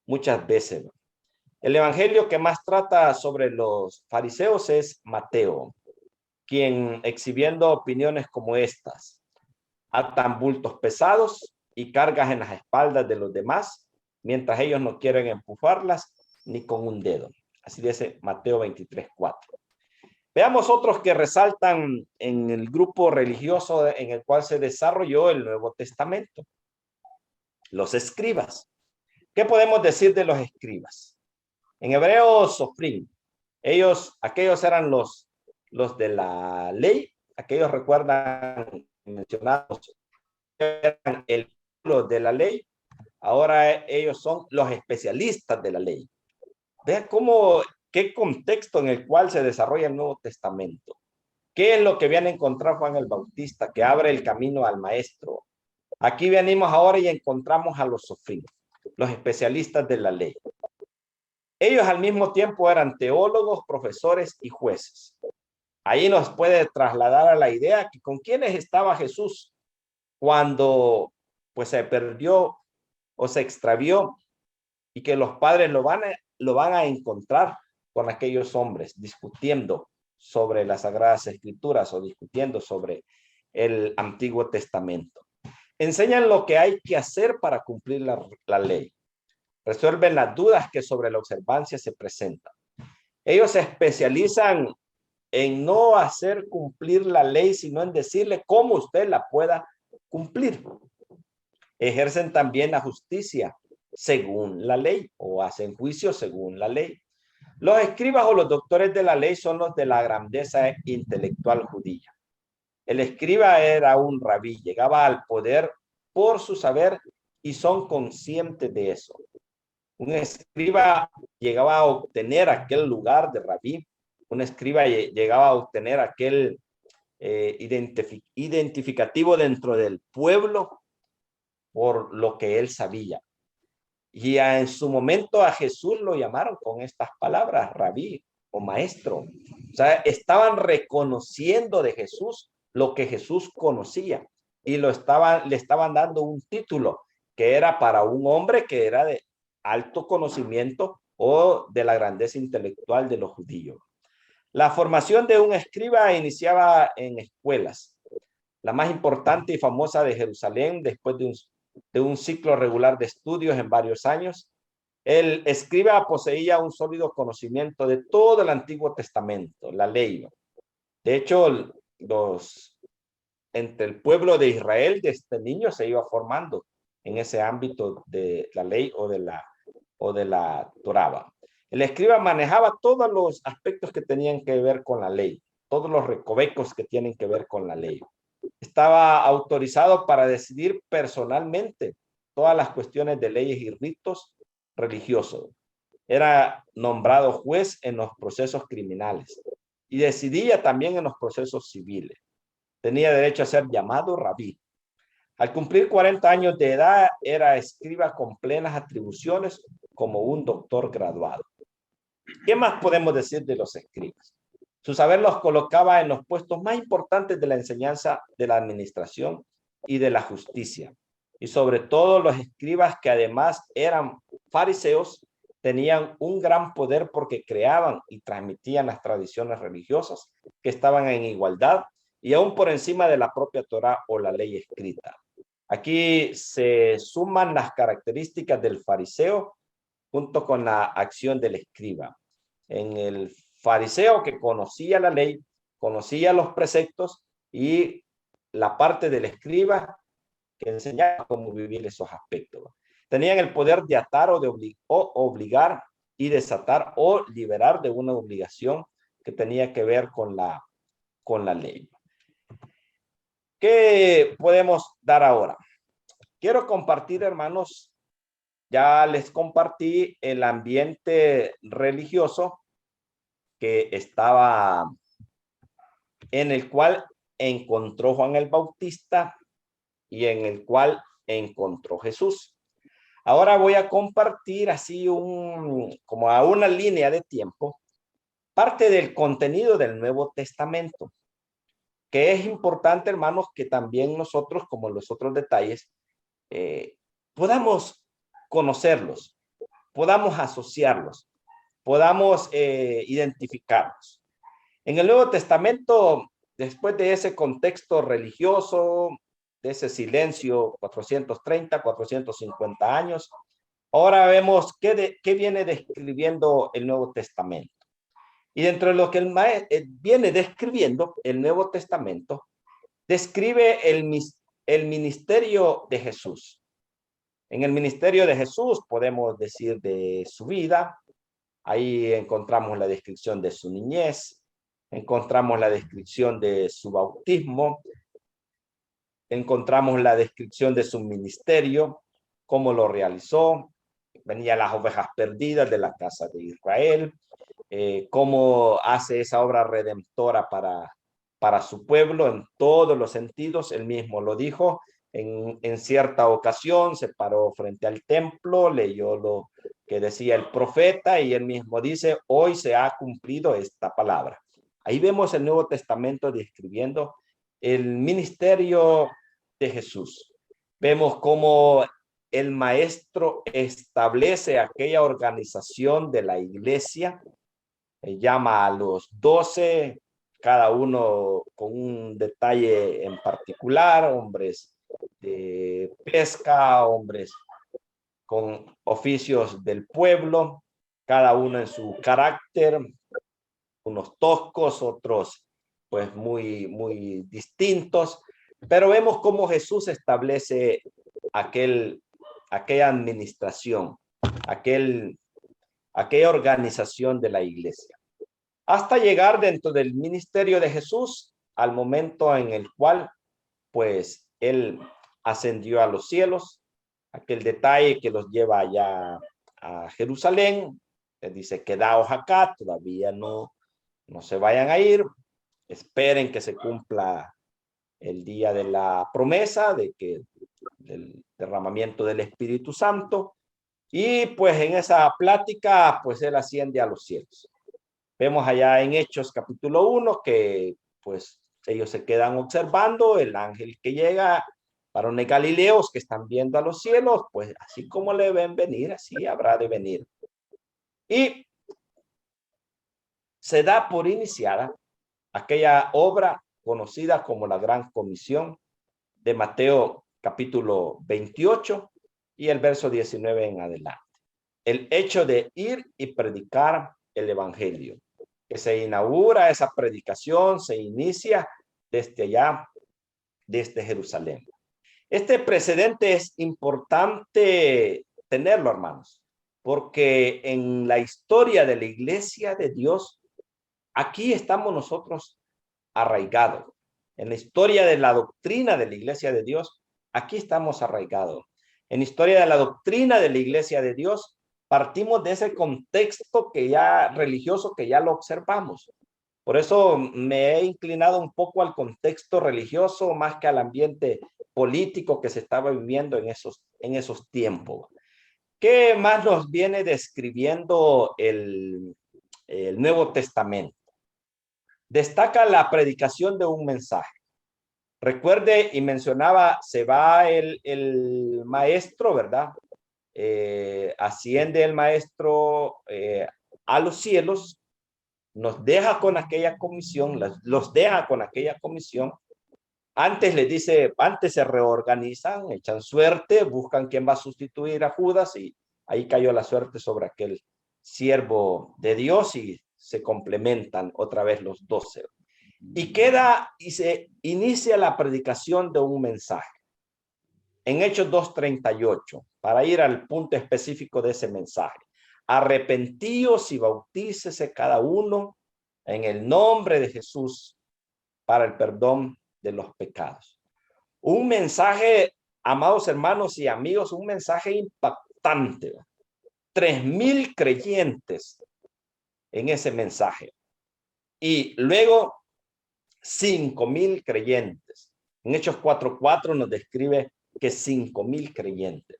muchas veces. El evangelio que más trata sobre los fariseos es Mateo, quien exhibiendo opiniones como estas, atan bultos pesados y cargas en las espaldas de los demás, mientras ellos no quieren empujarlas ni con un dedo. Así dice Mateo 23:4. Veamos otros que resaltan en el grupo religioso en el cual se desarrolló el Nuevo Testamento. Los escribas. ¿Qué podemos decir de los escribas? En hebreo, sofrim. Aquellos eran los de la ley. Aquellos recuerdan mencionados, eran el pueblo de la ley. Ahora ellos son los especialistas de la ley. Vean qué contexto en el cual se desarrolla el Nuevo Testamento. ¿Qué es lo que viene a encontrar Juan el Bautista, que abre el camino al maestro? Aquí venimos ahora y encontramos a los sofrim, los especialistas de la ley. Ellos al mismo tiempo eran teólogos, profesores y jueces. Ahí nos puede trasladar a la idea que con quiénes estaba Jesús cuando pues se perdió o se extravió, y que los padres lo van a encontrar con aquellos hombres discutiendo sobre las Sagradas Escrituras o discutiendo sobre el Antiguo Testamento. Enseñan lo que hay que hacer para cumplir la ley. Resuelven las dudas que sobre la observancia se presentan. Ellos se especializan en no hacer cumplir la ley, sino en decirle cómo usted la pueda cumplir. Ejercen también la justicia según la ley o hacen juicio según la ley. Los escribas o los doctores de la ley son los de la grandeza intelectual judía. El escriba era un rabí, llegaba al poder por su saber y son conscientes de eso. Un escriba llegaba a obtener aquel lugar de rabí. Un escriba llegaba a obtener aquel identificativo dentro del pueblo por lo que él sabía. Y en su momento a Jesús lo llamaron con estas palabras, rabí o maestro. O sea, estaban reconociendo de Jesús lo que Jesús conocía y le estaban dando un título que era para un hombre que era de alto conocimiento o de la grandeza intelectual de los judíos. La formación de un escriba iniciaba en escuelas. La más importante y famosa de Jerusalén, después de un ciclo regular de estudios en varios años, el escriba poseía un sólido conocimiento de todo el Antiguo Testamento, la ley. De hecho, entre el pueblo de Israel, de este niño se iba formando en ese ámbito de la ley o de la Torá. El escriba manejaba todos los aspectos que tenían que ver con la ley, todos los recovecos que tienen que ver con la ley. Estaba autorizado para decidir personalmente todas las cuestiones de leyes y ritos religiosos. Era nombrado juez en los procesos criminales y decidía también en los procesos civiles. Tenía derecho a ser llamado rabí. Al cumplir 40 años de edad, era escriba con plenas atribuciones como un doctor graduado. ¿Qué más podemos decir de los escribas? Su saber los colocaba en los puestos más importantes de la enseñanza, de la administración y de la justicia. Y sobre todo los escribas, que además eran fariseos, tenían un gran poder porque creaban y transmitían las tradiciones religiosas que estaban en igualdad y aún por encima de la propia Torá o la ley escrita. Aquí se suman las características del fariseo junto con la acción del escriba. En el fariseo, que conocía la ley, conocía los preceptos, y la parte del escriba que enseñaba cómo vivir esos aspectos. Tenían el poder de atar o de obligar y desatar o liberar de una obligación que tenía que ver con la ley. ¿Qué podemos dar ahora? Quiero compartir, hermanos, ya les compartí el ambiente religioso que estaba, en el cual encontró Juan el Bautista y en el cual encontró Jesús. Ahora voy a compartir así como a una línea de tiempo, parte del contenido del Nuevo Testamento, que es importante, hermanos, que también nosotros, como los otros detalles, podamos conocerlos, podamos asociarlos, podamos identificarlos. En el Nuevo Testamento, después de ese contexto religioso, de ese silencio, 430, 450 años, ahora vemos qué viene describiendo el Nuevo Testamento. Y dentro de lo que viene describiendo el Nuevo Testamento, describe el ministerio de Jesús. En el ministerio de Jesús podemos decir de su vida. Ahí encontramos la descripción de su niñez, encontramos la descripción de su bautismo, encontramos la descripción de su ministerio, cómo lo realizó, venían las ovejas perdidas de la casa de Israel, cómo hace esa obra redentora para su pueblo en todos los sentidos. Él mismo lo dijo, en cierta ocasión se paró frente al templo, leyó lo que decía el profeta y él mismo dice, hoy se ha cumplido esta palabra. Ahí vemos el Nuevo Testamento describiendo el ministerio de Jesús. Vemos cómo el maestro establece aquella organización de la iglesia, llama a los 12, cada uno con un detalle en particular, hombres de pesca, hombres con oficios del pueblo, cada uno en su carácter, unos toscos, otros pues muy distintos, pero vemos cómo Jesús establece aquella administración, aquella organización de la iglesia, hasta llegar dentro del ministerio de Jesús al momento en el cual pues él ascendió a los cielos, aquel detalle que los lleva allá a Jerusalén. Les dice, quedaos acá, todavía no se vayan a ir, esperen que se cumpla el día de la promesa, del derramamiento del Espíritu Santo. Y pues en esa plática, pues él asciende a los cielos. Vemos allá en Hechos capítulo 1 que pues ellos se quedan observando el ángel que llega, varones galileos que están viendo a los cielos, pues así como le ven venir, así habrá de venir. Y se da por iniciada aquella obra conocida como la Gran Comisión de Mateo capítulo 28 y el verso 19 en adelante. El hecho de ir y predicar el evangelio, que se inaugura esa predicación, se inicia desde allá, desde Jerusalén. Este precedente es importante tenerlo, hermanos, porque en la historia de la iglesia de Dios, aquí estamos nosotros arraigados. En la historia de la doctrina de la iglesia de Dios, aquí estamos arraigados. En la historia de la doctrina de la iglesia de Dios, partimos de ese contexto que ya religioso que ya lo observamos. Por eso me he inclinado un poco al contexto religioso más que al ambiente político que se estaba viviendo en esos tiempos. ¿Qué más nos viene describiendo el Nuevo Testamento? Destaca la predicación de un mensaje. Recuerde y mencionaba, se va el maestro, ¿verdad? Asciende el maestro a los cielos, nos deja con aquella comisión, los deja con aquella comisión. Antes les dice, antes se reorganizan, echan suerte, buscan quién va a sustituir a Judas y ahí cayó la suerte sobre aquel siervo de Dios y se complementan otra vez los 12. Y queda y se inicia la predicación de un mensaje. En Hechos 2:38, para ir al punto específico de ese mensaje. Arrepentíos y bautícese cada uno en el nombre de Jesús para el perdón de los pecados. Un mensaje, amados hermanos y amigos, un mensaje impactante. 3,000 creyentes en ese mensaje. Y luego 5,000 creyentes. En Hechos 4:4 nos describe que 5,000 creyentes.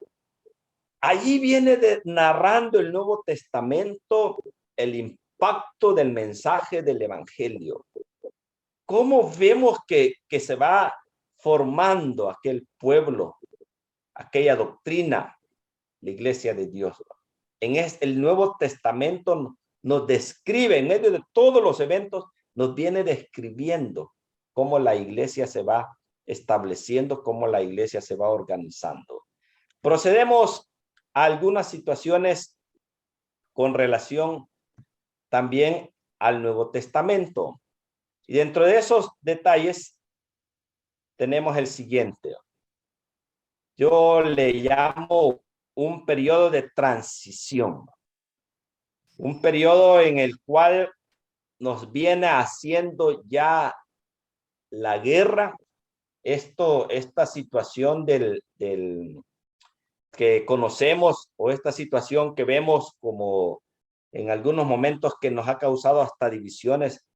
Allí viene narrando el Nuevo Testamento el impacto del mensaje del Evangelio. ¿Cómo vemos que se va formando aquel pueblo, aquella doctrina, la iglesia de Dios? El Nuevo Testamento nos describe, en medio de todos los eventos, nos viene describiendo cómo la iglesia se va estableciendo, cómo la iglesia se va organizando. Procedemos a algunas situaciones con relación también al Nuevo Testamento. Y dentro de esos detalles tenemos el siguiente. Yo le llamo un periodo de transición. Un periodo en el cual nos viene haciendo ya la guerra, esta situación del que conocemos o esta situación que vemos como en algunos momentos que nos ha causado hasta divisiones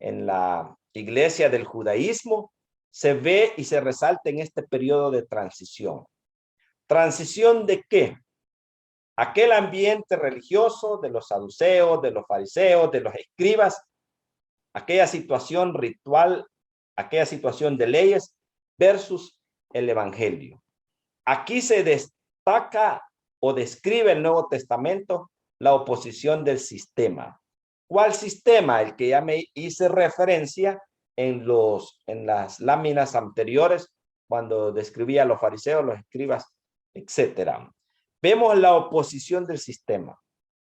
en la iglesia del judaísmo, se ve y se resalta en este periodo de transición. ¿Transición de qué? Aquel ambiente religioso de los saduceos, de los fariseos, de los escribas, aquella situación ritual, aquella situación de leyes versus el evangelio. Aquí se destaca o describe el Nuevo Testamento la oposición del sistema. ¿Cuál sistema? El que ya me hice referencia en las láminas anteriores cuando describía a los fariseos, los escribas, etcétera. Vemos la oposición del sistema.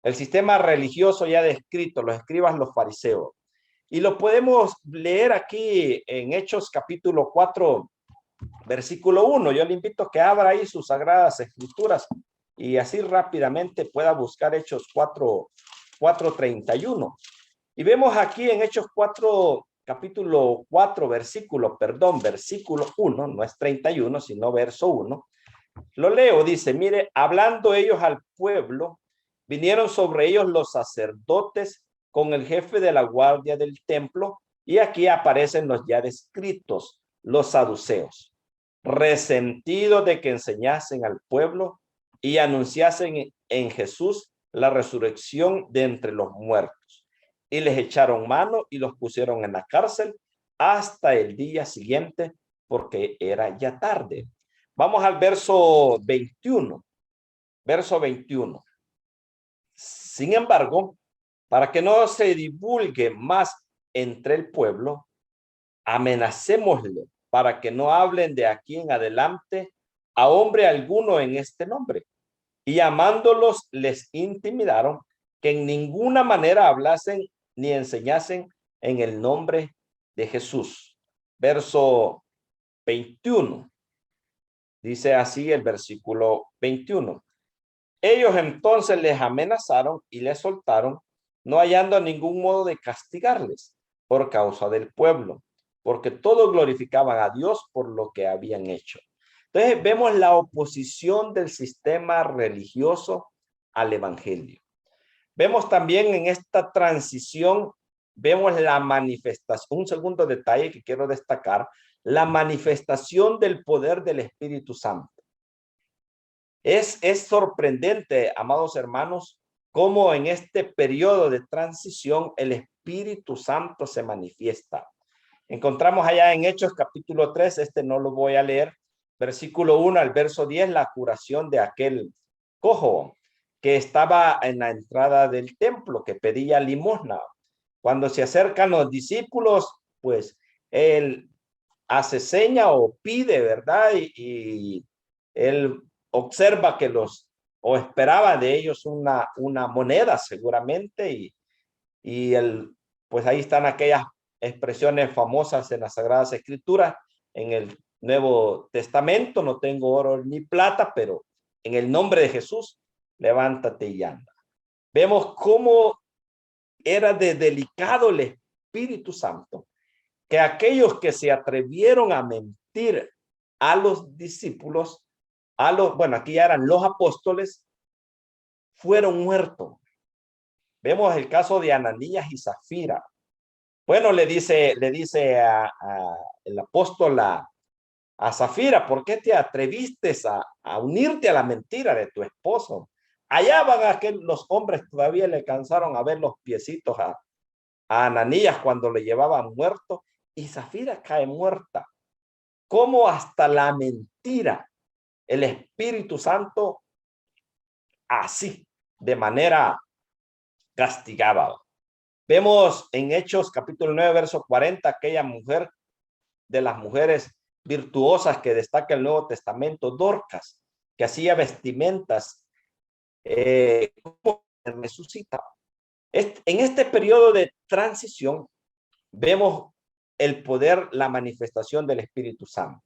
El sistema religioso ya descrito, los escribas, los fariseos. Y lo podemos leer aquí en Hechos capítulo 4, versículo 1. Yo le invito a que abra ahí sus sagradas escrituras y así rápidamente pueda buscar Hechos 4:31. Y vemos aquí en Hechos 4, capítulo 4, versículo 1, no es 31, sino verso 1. Lo leo, dice, mire, hablando ellos al pueblo, vinieron sobre ellos los sacerdotes con el jefe de la guardia del templo, y aquí aparecen los ya descritos, los saduceos, resentidos de que enseñasen al pueblo y anunciasen en Jesús la resurrección de entre los muertos. Y les echaron mano y los pusieron en la cárcel hasta el día siguiente, porque era ya tarde. Vamos al verso 21. Verso 21. Sin embargo, para que no se divulgue más entre el pueblo, amenacémosle para que no hablen de aquí en adelante a hombre alguno en este nombre. Y llamándolos, les intimidaron que en ninguna manera hablasen ni enseñasen en el nombre de Jesús. Verso 21. Dice así el versículo 21. Ellos entonces les amenazaron y les soltaron, no hallando ningún modo de castigarles por causa del pueblo, porque todos glorificaban a Dios por lo que habían hecho. Entonces vemos la oposición del sistema religioso al evangelio. Vemos también en esta transición, vemos la manifestación, un segundo detalle que quiero destacar, la manifestación del poder del Espíritu Santo. Es sorprendente, amados hermanos, cómo en este periodo de transición el Espíritu Santo se manifiesta. Encontramos allá en Hechos capítulo 3, no lo voy a leer, versículo 1 al verso 10, la curación de aquel cojo que estaba en la entrada del templo, que pedía limosna. Cuando se acercan los discípulos, pues él hace seña o pide, ¿verdad? Y él observa que o esperaba de ellos una moneda seguramente, y pues ahí están aquellas expresiones famosas en las Sagradas Escrituras. En el Nuevo Testamento, no tengo oro ni plata, pero en el nombre de Jesús, levántate y anda. Vemos cómo era de delicado el Espíritu Santo, que aquellos que se atrevieron a mentir a los discípulos, bueno, aquí ya eran los apóstoles, fueron muertos. Vemos el caso de Ananías y Zafira. Bueno, le dice el apóstol a Zafira, ¿por qué te atreviste a unirte a la mentira de tu esposo? Allá van los hombres, todavía le alcanzaron a ver los piecitos a Ananías cuando le llevaban muerto, y Zafira cae muerta. ¿Cómo hasta la mentira el Espíritu Santo así, de manera castigaba? Vemos en Hechos capítulo 9, verso 40, aquella mujer de las mujeres virtuosas que destaca el Nuevo Testamento, Dorcas, que hacía vestimentas, resucitaba. En este periodo de transición vemos el poder, la manifestación del Espíritu Santo.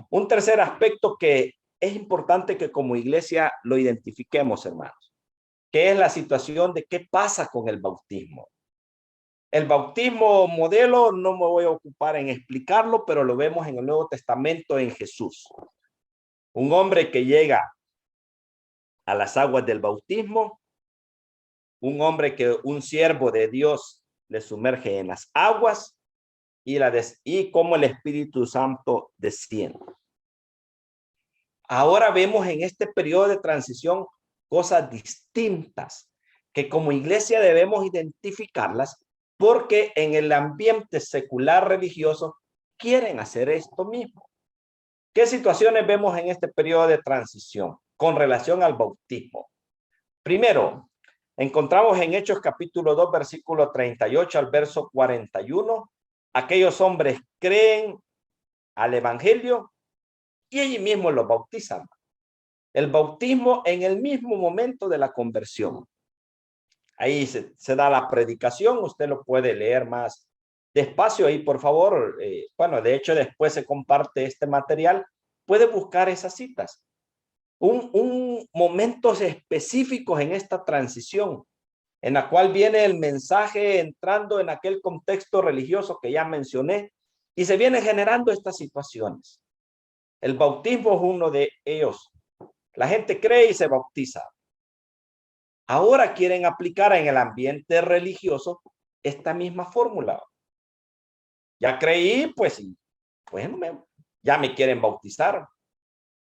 Un tercer aspecto que es importante que como iglesia lo identifiquemos, hermanos, que es la situación de qué pasa con el bautismo. El bautismo modelo no me voy a ocupar en explicarlo, pero lo vemos en el Nuevo Testamento en Jesús. Un hombre que llega a las aguas del bautismo, un siervo de Dios le sumerge en las aguas y como el Espíritu Santo desciende. Ahora vemos en este periodo de transición cosas distintas que como iglesia debemos identificarlas, porque en el ambiente secular religioso quieren hacer esto mismo. ¿Qué situaciones vemos en este periodo de transición con relación al bautismo? Primero, encontramos en Hechos capítulo 2, versículo 38 al verso 41, aquellos hombres creen al evangelio y allí mismo los bautizan. El bautismo en el mismo momento de la conversión. Ahí se da la predicación, usted lo puede leer más despacio ahí, por favor. Bueno, de hecho, después se comparte este material. Puede buscar esas citas. Momentos específicos en esta transición, en la cual viene el mensaje entrando en aquel contexto religioso que ya mencioné, y se vienen generando estas situaciones. El bautismo es uno de ellos. La gente cree y se bautiza. Ahora quieren aplicar en el ambiente religioso esta misma fórmula. Ya creí, pues, bueno, ya me quieren bautizar.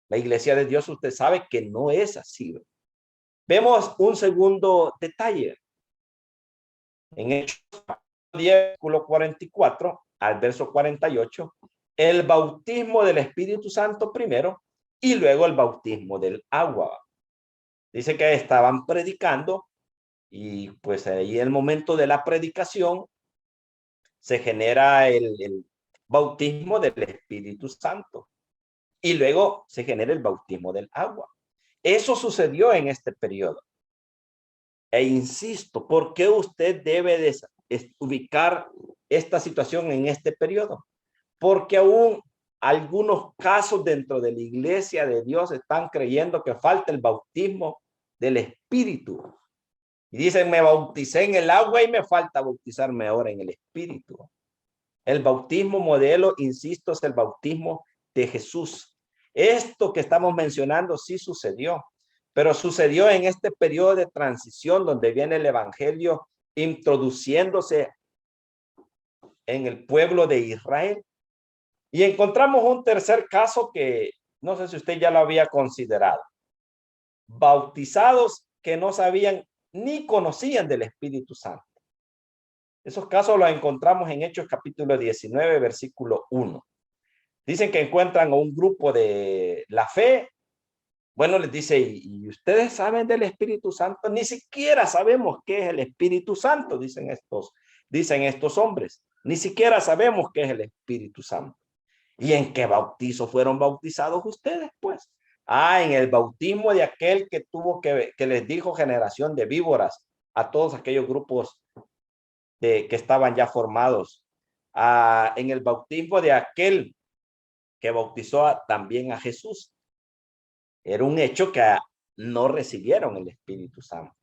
La Iglesia de Dios, usted sabe que no es así. Vemos un segundo detalle. En Hechos 10, versículo 44 al verso 48, el bautismo del Espíritu Santo primero y luego el bautismo del agua. Dice que estaban predicando y pues ahí en el momento de la predicación se genera el bautismo del Espíritu Santo y luego se genera el bautismo del agua. Eso sucedió en este periodo. E insisto, ¿por qué usted debe de ubicar esta situación en este periodo? Porque aún algunos casos dentro de la Iglesia de Dios están creyendo que falta el bautismo del Espíritu. Y dicen, me bauticé en el agua y me falta bautizarme ahora en el Espíritu. El bautismo modelo, insisto, es el bautismo de Jesús. Esto que estamos mencionando sí sucedió, pero sucedió en este periodo de transición donde viene el evangelio introduciéndose en el pueblo de Israel. Y encontramos un tercer caso que no sé si usted ya lo había considerado. Bautizados que no sabían ni conocían del Espíritu Santo. Esos casos los encontramos en Hechos capítulo 19, versículo 1. Dicen que encuentran a un grupo de la fe. Bueno, les dice, ¿y ustedes saben del Espíritu Santo? Ni siquiera sabemos qué es el Espíritu Santo, dicen estos hombres. Ni siquiera sabemos qué es el Espíritu Santo. ¿Y en qué bautizo fueron bautizados ustedes, pues? En el bautismo de aquel que les dijo generación de víboras a todos aquellos grupos que estaban ya formados. En el bautismo de aquel que bautizó también a Jesús. Era un hecho que no recibieron el Espíritu Santo.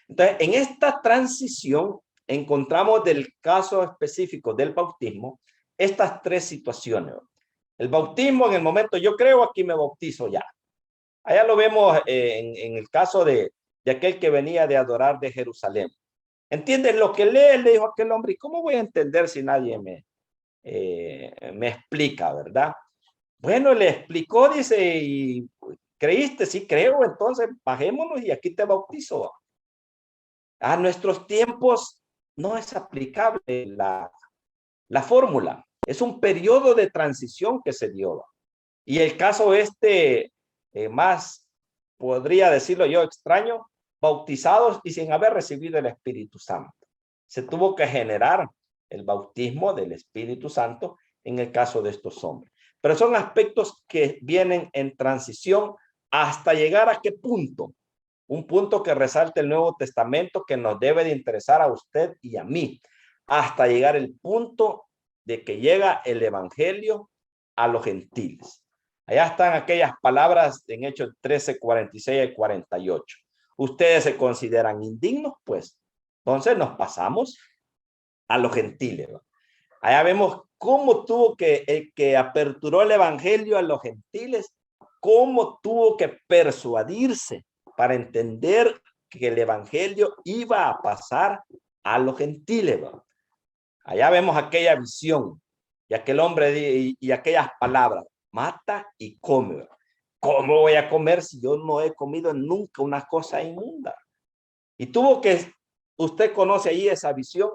Entonces, en esta transición encontramos del caso específico del bautismo estas tres situaciones. El bautismo en el momento, yo creo, aquí me bautizo ya. Allá lo vemos en el caso de aquel que venía de adorar de Jerusalén. ¿Entiendes lo que lee? Le dijo aquel hombre, ¿y cómo voy a entender si nadie me explica, verdad? Bueno, le explicó, dice, y ¿creíste? Sí, creo, entonces bajémonos y aquí te bautizo. A nuestros tiempos no es aplicable la fórmula. Es un periodo de transición que se dio. Y el caso más, podría decirlo yo, extraño, bautizados y sin haber recibido el Espíritu Santo. Se tuvo que generar el bautismo del Espíritu Santo en el caso de estos hombres. Pero son aspectos que vienen en transición hasta llegar a qué punto. Un punto que resalta el Nuevo Testamento que nos debe de interesar a usted y a mí. Hasta llegar el punto de que llega el evangelio a los gentiles. Allá están aquellas palabras en Hechos 13, 46 y 48. Ustedes se consideran indignos, pues. Entonces nos pasamos a los gentiles. Allá vemos cómo tuvo el que aperturó el evangelio a los gentiles, cómo tuvo que persuadirse para entender que el evangelio iba a pasar a los gentiles. Allá vemos aquella visión y aquel hombre y aquellas palabras, mata y come. ¿Cómo voy a comer si yo no he comido nunca una cosa inmunda? Y usted conoce ahí esa visión,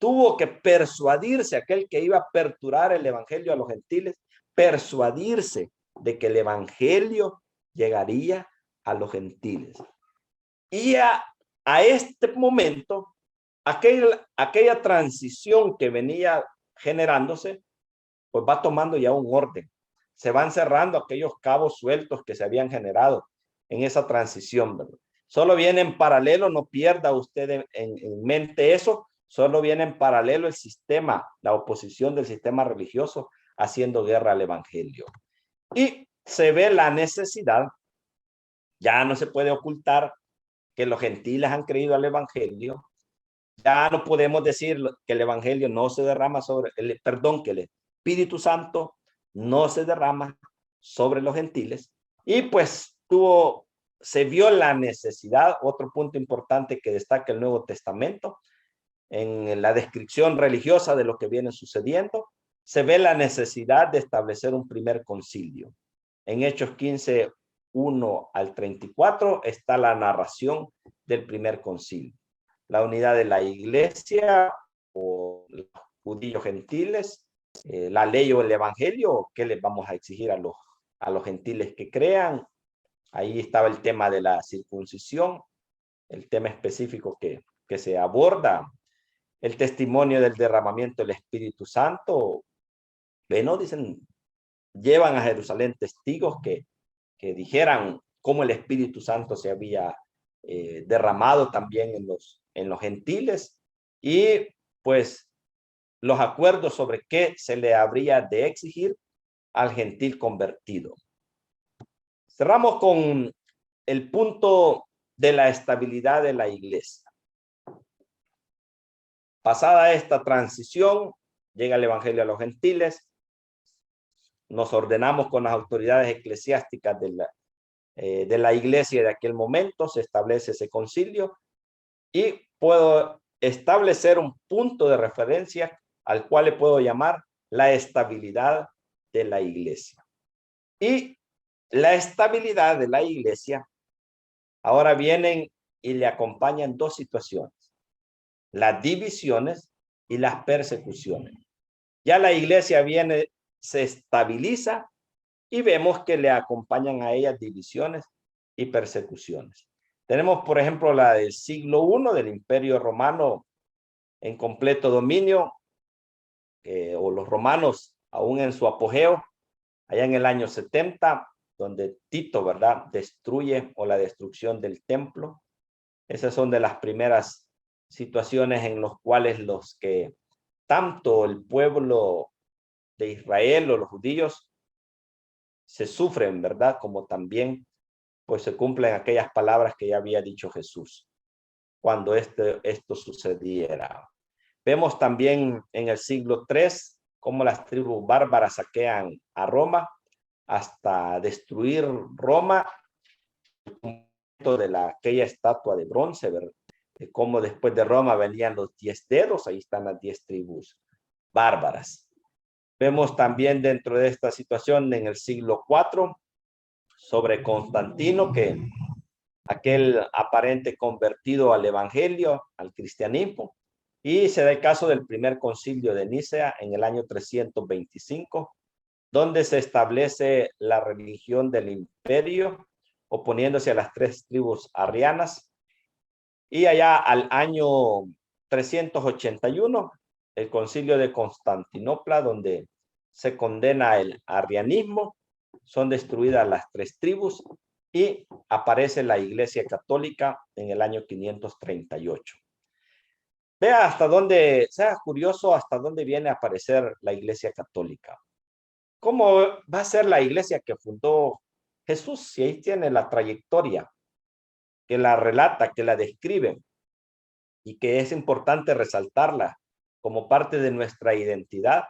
tuvo que persuadirse aquel que iba a aperturar el evangelio a los gentiles, persuadirse de que el evangelio llegaría a los gentiles. Y a este momento, aquella transición que venía generándose, pues va tomando ya un orden. se van cerrando aquellos cabos sueltos que se habían generado en esa transición, ¿verdad? Solo viene en paralelo, no pierda usted en mente eso, solo viene en paralelo el sistema, la oposición del sistema religioso haciendo guerra al evangelio. Y se ve la necesidad, ya no se puede ocultar que los gentiles han creído al evangelio, ya no podemos decir que el evangelio no se derrama sobre, que el Espíritu Santo no se derrama sobre los gentiles. Y pues se vio la necesidad, otro punto importante que destaca el Nuevo Testamento, en la descripción religiosa de lo que viene sucediendo, se ve la necesidad de establecer un primer concilio. En Hechos 15, 1 al 34 está la narración del primer concilio. La unidad de la iglesia o los judíos gentiles, la ley o el evangelio, ¿qué les vamos a exigir a los gentiles que crean? Ahí estaba el tema de la circuncisión, el tema específico que se aborda, el testimonio del derramamiento del Espíritu Santo. Bueno, dicen, llevan a Jerusalén testigos que dijeran cómo el Espíritu Santo se había derramado también en los gentiles, y pues los acuerdos sobre qué se le habría de exigir al gentil convertido. Cerramos con el punto de la estabilidad de la iglesia. Pasada esta transición, llega el evangelio a los gentiles, nos ordenamos con las autoridades eclesiásticas de la iglesia de aquel momento, se establece ese concilio y puedo establecer un punto de referencia al cual le puedo llamar la estabilidad de la iglesia. Y la estabilidad de la iglesia, ahora vienen y le acompañan dos situaciones: las divisiones y las persecuciones. Ya la iglesia viene, se estabiliza y vemos que le acompañan a ellas divisiones y persecuciones. Tenemos, por ejemplo, la del siglo I del Imperio Romano en completo dominio, o los romanos aún en su apogeo, allá en el año 70, donde Tito, ¿verdad?, destruye, o la destrucción del templo. Esas son de las primeras situaciones en las cuales los que, tanto el pueblo de Israel o los judíos, se sufren, ¿verdad?, como también pues se cumplen aquellas palabras que ya había dicho Jesús cuando esto sucediera. Vemos también en el siglo III cómo las tribus bárbaras saquean a Roma hasta destruir Roma, de aquella estatua de bronce, ¿verdad?, de cómo después de Roma venían los 10 dedos, ahí están las 10 tribus bárbaras. Vemos también dentro de esta situación en el siglo IV sobre Constantino, que aquel aparente convertido al evangelio, al cristianismo, y se da el caso del primer concilio de Nicea en el año 325, donde se establece la religión del imperio, oponiéndose a las 3 tribus arrianas. Y allá al año 381, el concilio de Constantinopla, donde se condena el arrianismo, son destruidas las 3 tribus y aparece la Iglesia Católica en el año 538. Vea hasta dónde, sea curioso hasta dónde viene a aparecer la Iglesia Católica. ¿Cómo va a ser la iglesia que fundó Jesús? Si ahí tiene la trayectoria, que la relata, que la describe, y que es importante resaltarla como parte de nuestra identidad,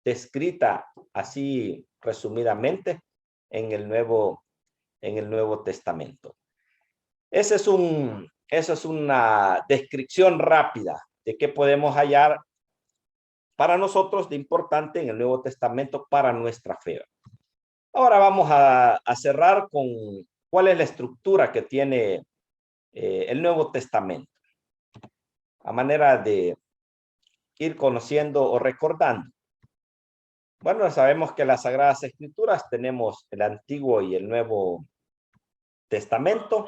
descrita así resumidamente en el Nuevo Testamento. Esa es una descripción rápida de qué podemos hallar para nosotros de importante en el Nuevo Testamento para nuestra fe. Ahora vamos a cerrar con cuál es la estructura que tiene el Nuevo Testamento, a manera de ir conociendo o recordando. Bueno, sabemos que las Sagradas Escrituras tenemos el Antiguo y el Nuevo Testamento,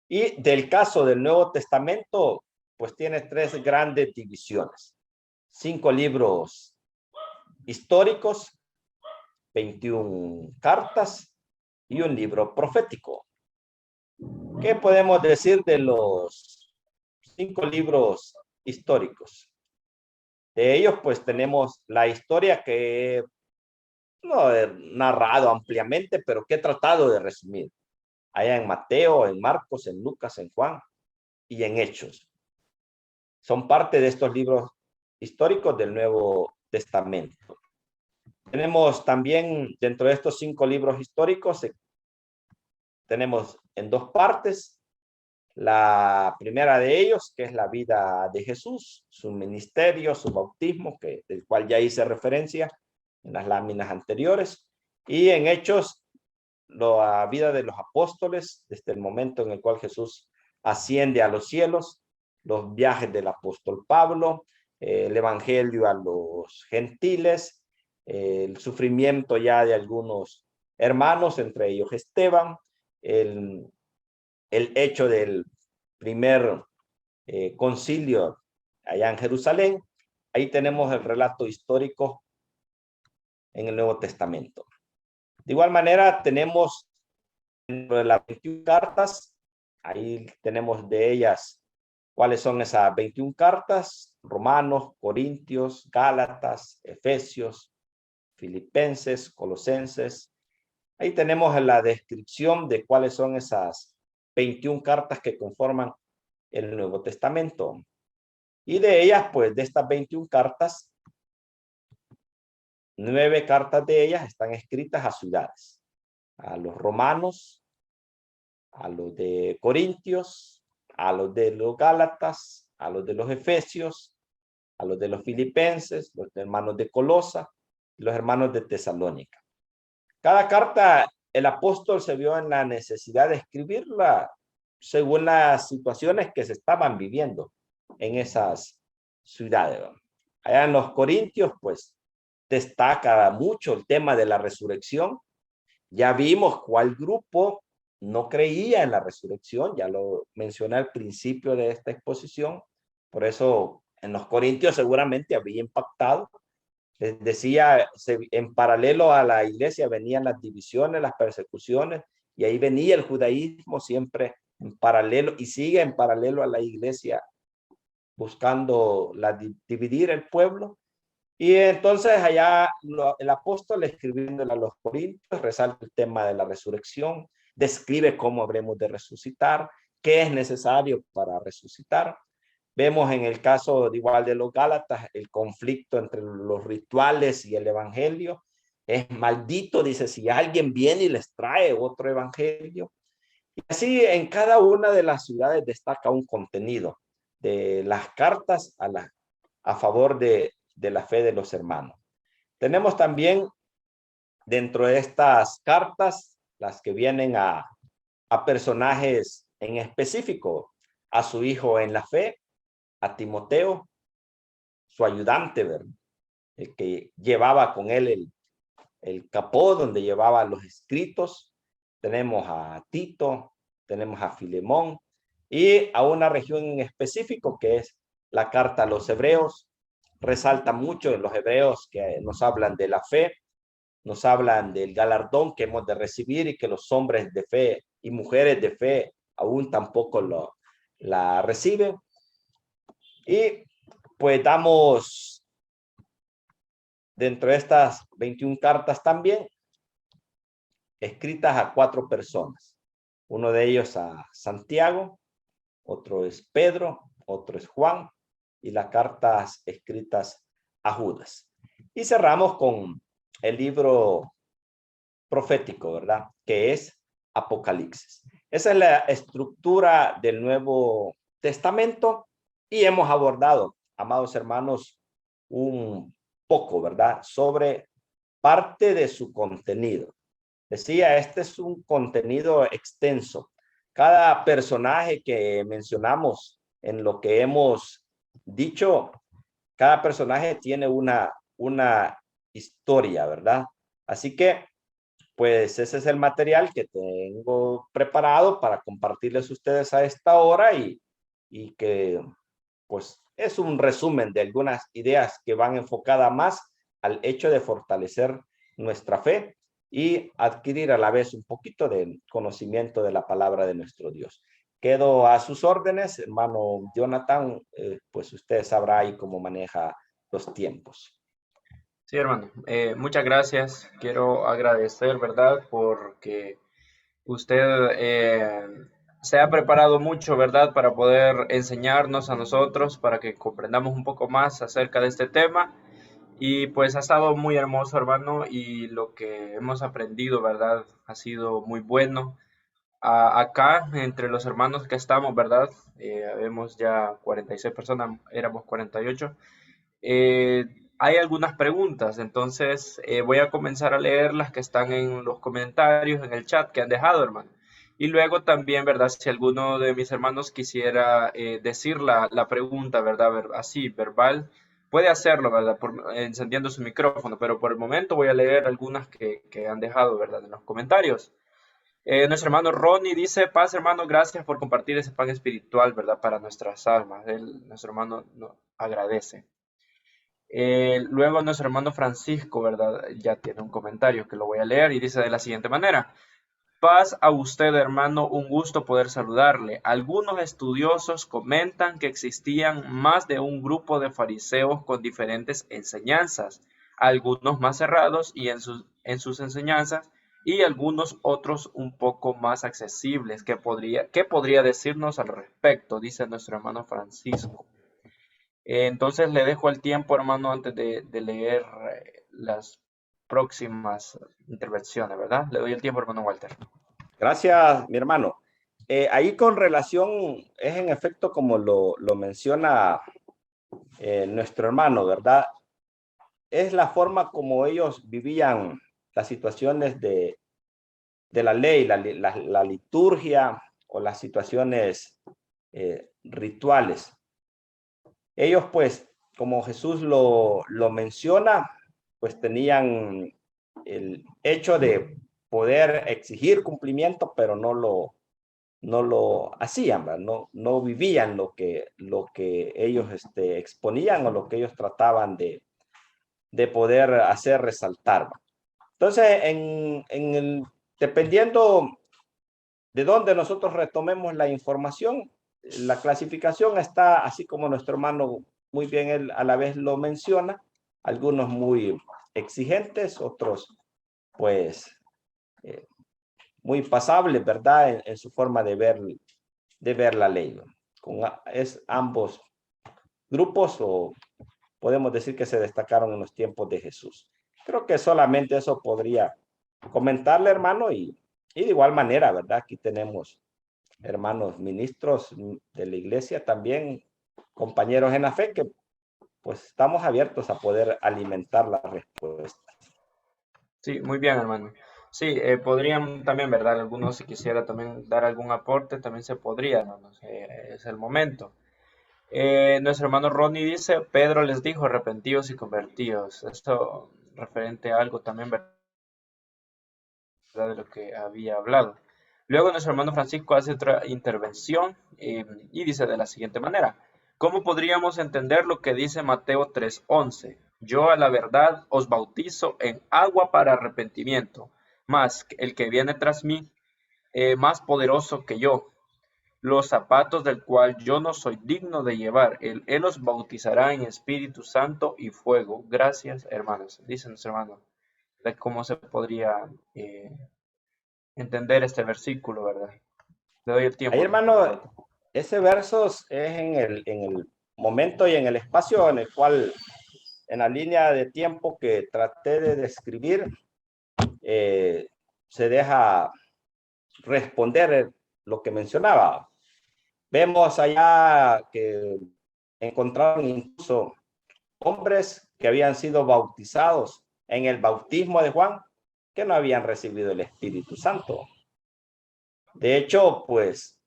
y del caso del Nuevo Testamento, pues tiene 3 grandes divisiones: 5 libros históricos, 21 cartas y un libro profético. ¿Qué podemos decir de los 5 libros históricos? De ellos, pues tenemos la historia que no he narrado ampliamente, pero que he tratado de resumir. Allá en Mateo, en Marcos, en Lucas, en Juan y en Hechos. Son parte de estos libros históricos del Nuevo Testamento. Tenemos también dentro de estos 5 libros históricos, tenemos en 2 partes. La primera de ellos, que es la vida de Jesús, su ministerio, su bautismo, del cual ya hice referencia en las láminas anteriores. Y en Hechos, la vida de los apóstoles, desde el momento en el cual Jesús asciende a los cielos, los viajes del apóstol Pablo, el evangelio a los gentiles, el sufrimiento ya de algunos hermanos, entre ellos Esteban, el hecho del primer concilio allá en Jerusalén. Ahí tenemos el relato histórico en el Nuevo Testamento. De igual manera, tenemos dentro de las 21 cartas, ahí tenemos de ellas cuáles son esas 21 cartas: Romanos, Corintios, Gálatas, Efesios, Filipenses, Colosenses. Ahí tenemos la descripción de cuáles son esas 21 cartas que conforman el Nuevo Testamento. Y de ellas, pues de estas 21 cartas, 9 cartas de ellas están escritas a ciudades: a los romanos, a los de Corintios, a los de los Gálatas, a los de los Efesios, a los de los Filipenses, los hermanos de Colosa y los hermanos de Tesalónica. Cada carta, el apóstol se vio en la necesidad de escribirla según las situaciones que se estaban viviendo en esas ciudades. Allá en los Corintios, pues, destaca mucho el tema de la resurrección. Ya vimos cuál grupo no creía en la resurrección, ya lo mencioné al principio de esta exposición. Por eso en los Corintios seguramente había impactado. Les decía, en paralelo a la iglesia venían las divisiones, las persecuciones, y ahí venía el judaísmo siempre en paralelo, y sigue en paralelo a la iglesia, buscando dividir el pueblo. Y entonces allá el apóstol, escribiéndole a los Corintios, resalta el tema de la resurrección, describe cómo habremos de resucitar, qué es necesario para resucitar. Vemos en el caso de igual de los Gálatas el conflicto entre los rituales y el evangelio. Es maldito, dice, si alguien viene y les trae otro evangelio. Y así en cada una de las ciudades destaca un contenido de las cartas a favor de la fe de los hermanos. Tenemos también dentro de estas cartas las que vienen a personajes en específico: a su hijo en la fe, a Timoteo, su ayudante, ¿verdad?, el que llevaba con él el capó donde llevaba los escritos. Tenemos a Tito, tenemos a Filemón, y a una región en específico que es la carta a los hebreos. Resalta mucho en los hebreos que nos hablan de la fe, nos hablan del galardón que hemos de recibir y que los hombres de fe y mujeres de fe aún tampoco la reciben. Y pues damos dentro de estas 21 cartas también escritas a 4 personas. Uno de ellos a Santiago, otro es Pedro, otro es Juan, y las cartas escritas a Judas. Y cerramos con el libro profético, ¿verdad?, que es Apocalipsis. Esa es la estructura del Nuevo Testamento, y hemos abordado, amados hermanos, un poco, ¿verdad?, sobre parte de su contenido. Decía, este es un contenido extenso. Cada personaje que mencionamos en lo que hemos dicho, cada personaje tiene una historia, ¿verdad? Así que, pues ese es el material que tengo preparado para compartirles a ustedes a esta hora, y que pues es un resumen de algunas ideas que van enfocadas más al hecho de fortalecer nuestra fe y adquirir a la vez un poquito de conocimiento de la palabra de nuestro Dios. Quedo a sus órdenes, hermano Jonathan, pues usted sabrá ahí cómo maneja los tiempos. Sí, hermano. Muchas gracias. Quiero agradecer, ¿verdad? Porque usted se ha preparado mucho, ¿verdad? Para poder enseñarnos a nosotros, para que comprendamos un poco más acerca de este tema. Y pues ha estado muy hermoso, hermano, y lo que hemos aprendido, ¿verdad? Ha sido muy bueno. Acá, entre los hermanos que estamos, ¿verdad? Vemos ya 46 personas, éramos 48. Eh, Hay algunas preguntas, entonces voy a comenzar a leer las que están en los comentarios, en el chat que han dejado, hermano. Y luego también, ¿verdad? Si alguno de mis hermanos quisiera decir la pregunta, ¿verdad? Así, verbal, puede hacerlo, ¿verdad? Encendiendo su micrófono, pero por el momento voy a leer algunas que han dejado, ¿verdad? En los comentarios. Nuestro hermano Ronnie dice, paz hermano, gracias por compartir ese pan espiritual, ¿verdad? Para nuestras almas. Nuestro hermano nos agradece. Luego nuestro hermano Francisco, ¿verdad? Ya tiene un comentario que lo voy a leer y dice de la siguiente manera. Paz a usted, hermano, un gusto poder saludarle. Algunos estudiosos comentan que existían más de un grupo de fariseos con diferentes enseñanzas, algunos más cerrados y en sus enseñanzas y algunos otros un poco más accesibles. ¿Qué podría decirnos al respecto? Dice nuestro hermano Francisco. Entonces le dejo el tiempo, hermano, antes de leer las próximas intervenciones, ¿verdad? Le doy el tiempo, hermano Walter. Gracias, mi hermano. Ahí con relación, es en efecto como lo menciona nuestro hermano, ¿verdad? Es la forma como ellos vivían las situaciones de la ley, la liturgia o las situaciones rituales. Ellos, pues, como Jesús lo menciona, pues tenían el hecho de poder exigir cumplimiento, pero no lo hacían, ¿verdad? No vivían lo que ellos exponían o lo que ellos trataban de poder hacer resaltar, ¿verdad? Entonces, dependiendo de dónde nosotros retomemos la información, la clasificación está así como nuestro hermano muy bien él a la vez lo menciona, algunos muy exigentes, otros pues muy pasables, ¿verdad? En su forma de ver la ley, ¿no? Es ambos grupos, o podemos decir que se destacaron en los tiempos de Jesús. Creo que solamente eso podría comentarle, hermano, y de igual manera, ¿verdad? Aquí tenemos hermanos ministros de la iglesia también, compañeros en la fe, que pues estamos abiertos a poder alimentar las respuestas. Sí, muy bien, hermano. Sí, podrían también, ¿verdad? Algunos, si quisiera también dar algún aporte, también se podría, hermano. Es el momento. Nuestro hermano Ronnie dice, Pedro les dijo, arrepentidos y convertidos. Esto referente a algo también, ¿verdad? De lo que había hablado. Luego nuestro hermano Francisco hace otra intervención y dice de la siguiente manera, ¿cómo podríamos entender lo que dice Mateo 3:11? Yo a la verdad os bautizo en agua para arrepentimiento, mas el que viene tras mí, más poderoso que yo, los zapatos del cual yo no soy digno de llevar, él os bautizará en Espíritu Santo y fuego. Gracias, hermanos, dice nuestro hermano, de cómo se podría entender este versículo, ¿verdad? Le doy el Ahí, tiempo. hermano, ese verso es en el momento y en el espacio en el cual, en la línea de tiempo que traté de describir, se deja responder lo que mencionaba. Vemos allá que encontraron incluso hombres que habían sido bautizados en el bautismo de Juan, que no habían recibido el Espíritu Santo. De hecho, pues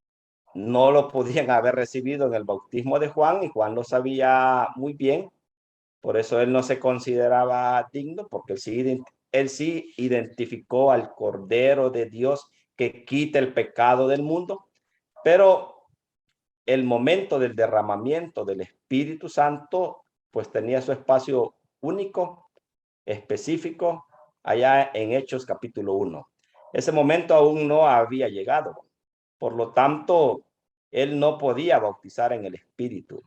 no lo podían haber recibido en el bautismo de Juan, y Juan lo sabía muy bien. Por eso él no se consideraba digno, porque él sí identificó al Cordero de Dios que quita el pecado del mundo. Pero el momento del derramamiento del Espíritu Santo, pues tenía su espacio único, específico, allá en Hechos capítulo 1. Ese momento aún no había llegado. Por lo tanto, él no podía bautizar en el Espíritu.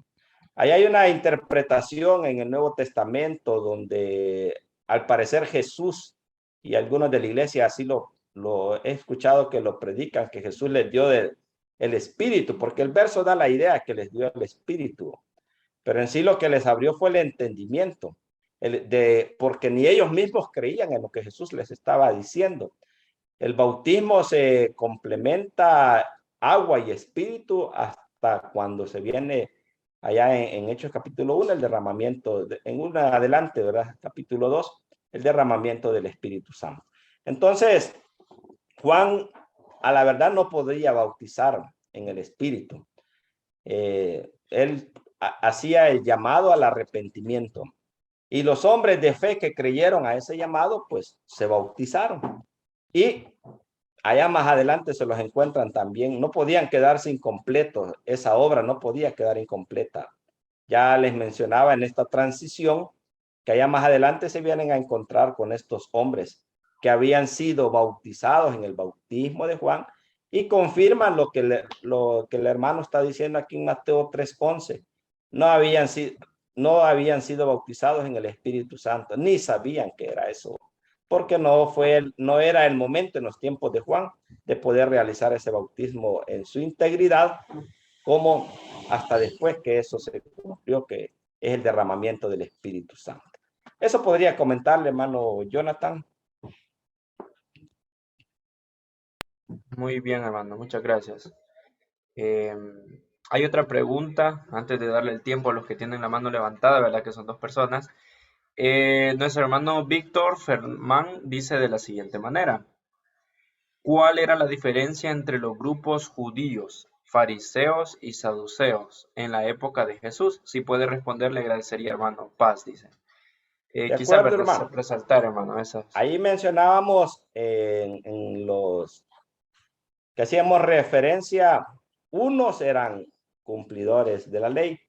Ahí hay una interpretación en el Nuevo Testamento donde al parecer Jesús y algunos de la iglesia así lo he escuchado que lo predican, que Jesús les dio el Espíritu, porque el verso da la idea que les dio el Espíritu, pero en sí lo que les abrió fue el entendimiento, porque ni ellos mismos creían en lo que Jesús les estaba diciendo. El bautismo se complementa agua y espíritu hasta cuando se viene allá en Hechos capítulo 1, el derramamiento, en una adelante, ¿verdad? Capítulo 2, el derramamiento del Espíritu Santo. Entonces, Juan, a la verdad, no podría bautizar en el Espíritu. Él hacía el llamado al arrepentimiento. Y los hombres de fe que creyeron a ese llamado, pues se bautizaron. Y allá más adelante se los encuentran también. No podían quedarse incompletos. Esa obra no podía quedar incompleta. Ya les mencionaba en esta transición que allá más adelante se vienen a encontrar con estos hombres que habían sido bautizados en el bautismo de Juan y confirman lo que el hermano está diciendo aquí en Mateo 3:11. No habían sido bautizados en el Espíritu Santo, ni sabían que era eso, porque no era el momento en los tiempos de Juan de poder realizar ese bautismo en su integridad, como hasta después que eso se cumplió, que es el derramamiento del Espíritu Santo. Eso podría comentarle, hermano Jonathan. Muy bien, hermano, muchas gracias. Hay otra pregunta, antes de darle el tiempo a los que tienen la mano levantada, ¿verdad? Que son dos personas. Nuestro hermano Víctor Fermán dice de la siguiente manera: ¿cuál era la diferencia entre los grupos judíos, fariseos y saduceos en la época de Jesús? Si puede responder, le agradecería, hermano. Paz, dice. De Quizás acuerdo, hermano. resaltar, hermano, esas. Ahí mencionábamos en los que hacíamos referencia, unos eran cumplidores de la ley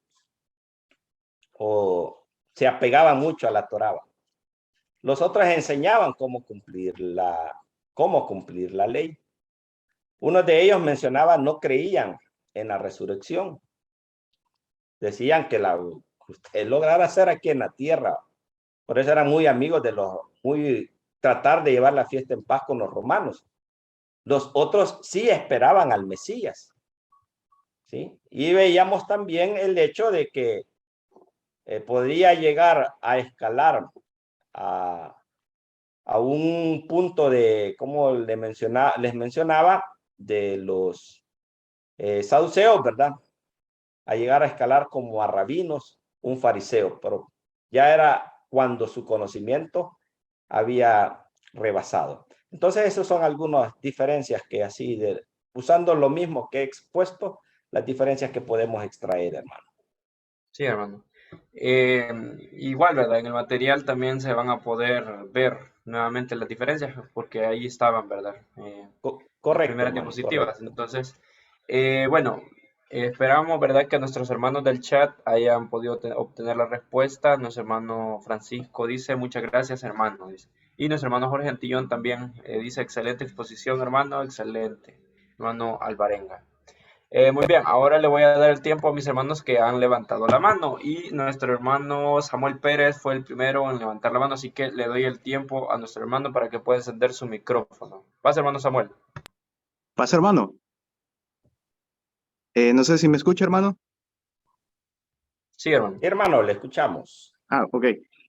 o se apegaban mucho a la Torá. Los otros enseñaban cómo cumplir la ley. Uno de ellos mencionaba, no creían en la resurrección. Decían que usted lograra hacer aquí en la tierra. Por eso eran muy amigos tratar de llevar la fiesta en paz con los romanos. Los otros sí esperaban al Mesías, ¿sí? Y veíamos también el hecho de que podría llegar a escalar a un punto de, como les mencionaba, de los saduceos, ¿verdad? A llegar a escalar como a rabinos, un fariseo, pero ya era cuando su conocimiento había rebasado. Entonces, esas son algunas diferencias que así, usando lo mismo que he expuesto, las diferencias que podemos extraer, hermano. Sí, hermano. Igual, ¿verdad? En el material también se van a poder ver nuevamente las diferencias, porque ahí estaban, ¿verdad? Las Correcto, primeras hermano, diapositivas. correcto. Entonces, bueno, esperamos, ¿verdad? Que nuestros hermanos del chat hayan podido obtener la respuesta. Nuestro hermano Francisco dice, muchas gracias, hermano. Dice. Y nuestro hermano Jorge Antillón también dice, excelente exposición, hermano, excelente. Hermano Alvarenga. Muy bien, ahora le voy a dar el tiempo a mis hermanos que han levantado la mano y nuestro hermano Samuel Pérez fue el primero en levantar la mano, así que le doy el tiempo a nuestro hermano para que pueda encender su micrófono. Pasa, hermano Samuel. Pasa, hermano. No sé si me escucha, hermano. Sí, hermano. Hermano, le escuchamos. Ok.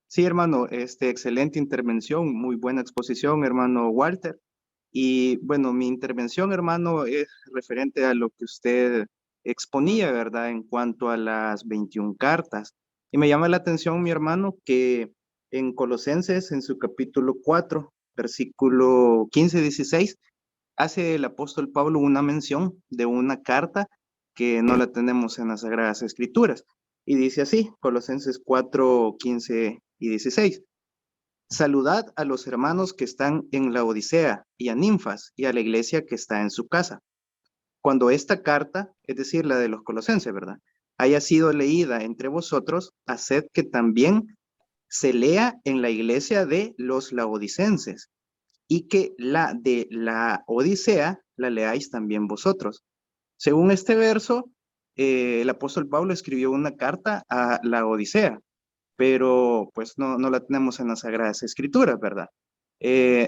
Sí, hermano, excelente intervención, muy buena exposición, hermano Walter. Y bueno, mi intervención, hermano, es referente a lo que usted exponía, ¿verdad? En cuanto a las 21 cartas. Y me llama la atención, mi hermano, que en Colosenses, en su capítulo 4, versículo 15-16, hace el apóstol Pablo una mención de una carta que no la tenemos en las Sagradas Escrituras. Y dice así, Colosenses 4, 15 y 16. Saludad a los hermanos que están en la Odisea y a Ninfas y a la iglesia que está en su casa. Cuando esta carta, es decir, la de los colosenses, ¿verdad?, haya sido leída entre vosotros, haced que también se lea en la iglesia de los laodicenses y que la de la Odisea la leáis también vosotros. Según este verso, el apóstol Pablo escribió una carta a la Odisea, pero pues no la tenemos en las Sagradas Escrituras, ¿verdad?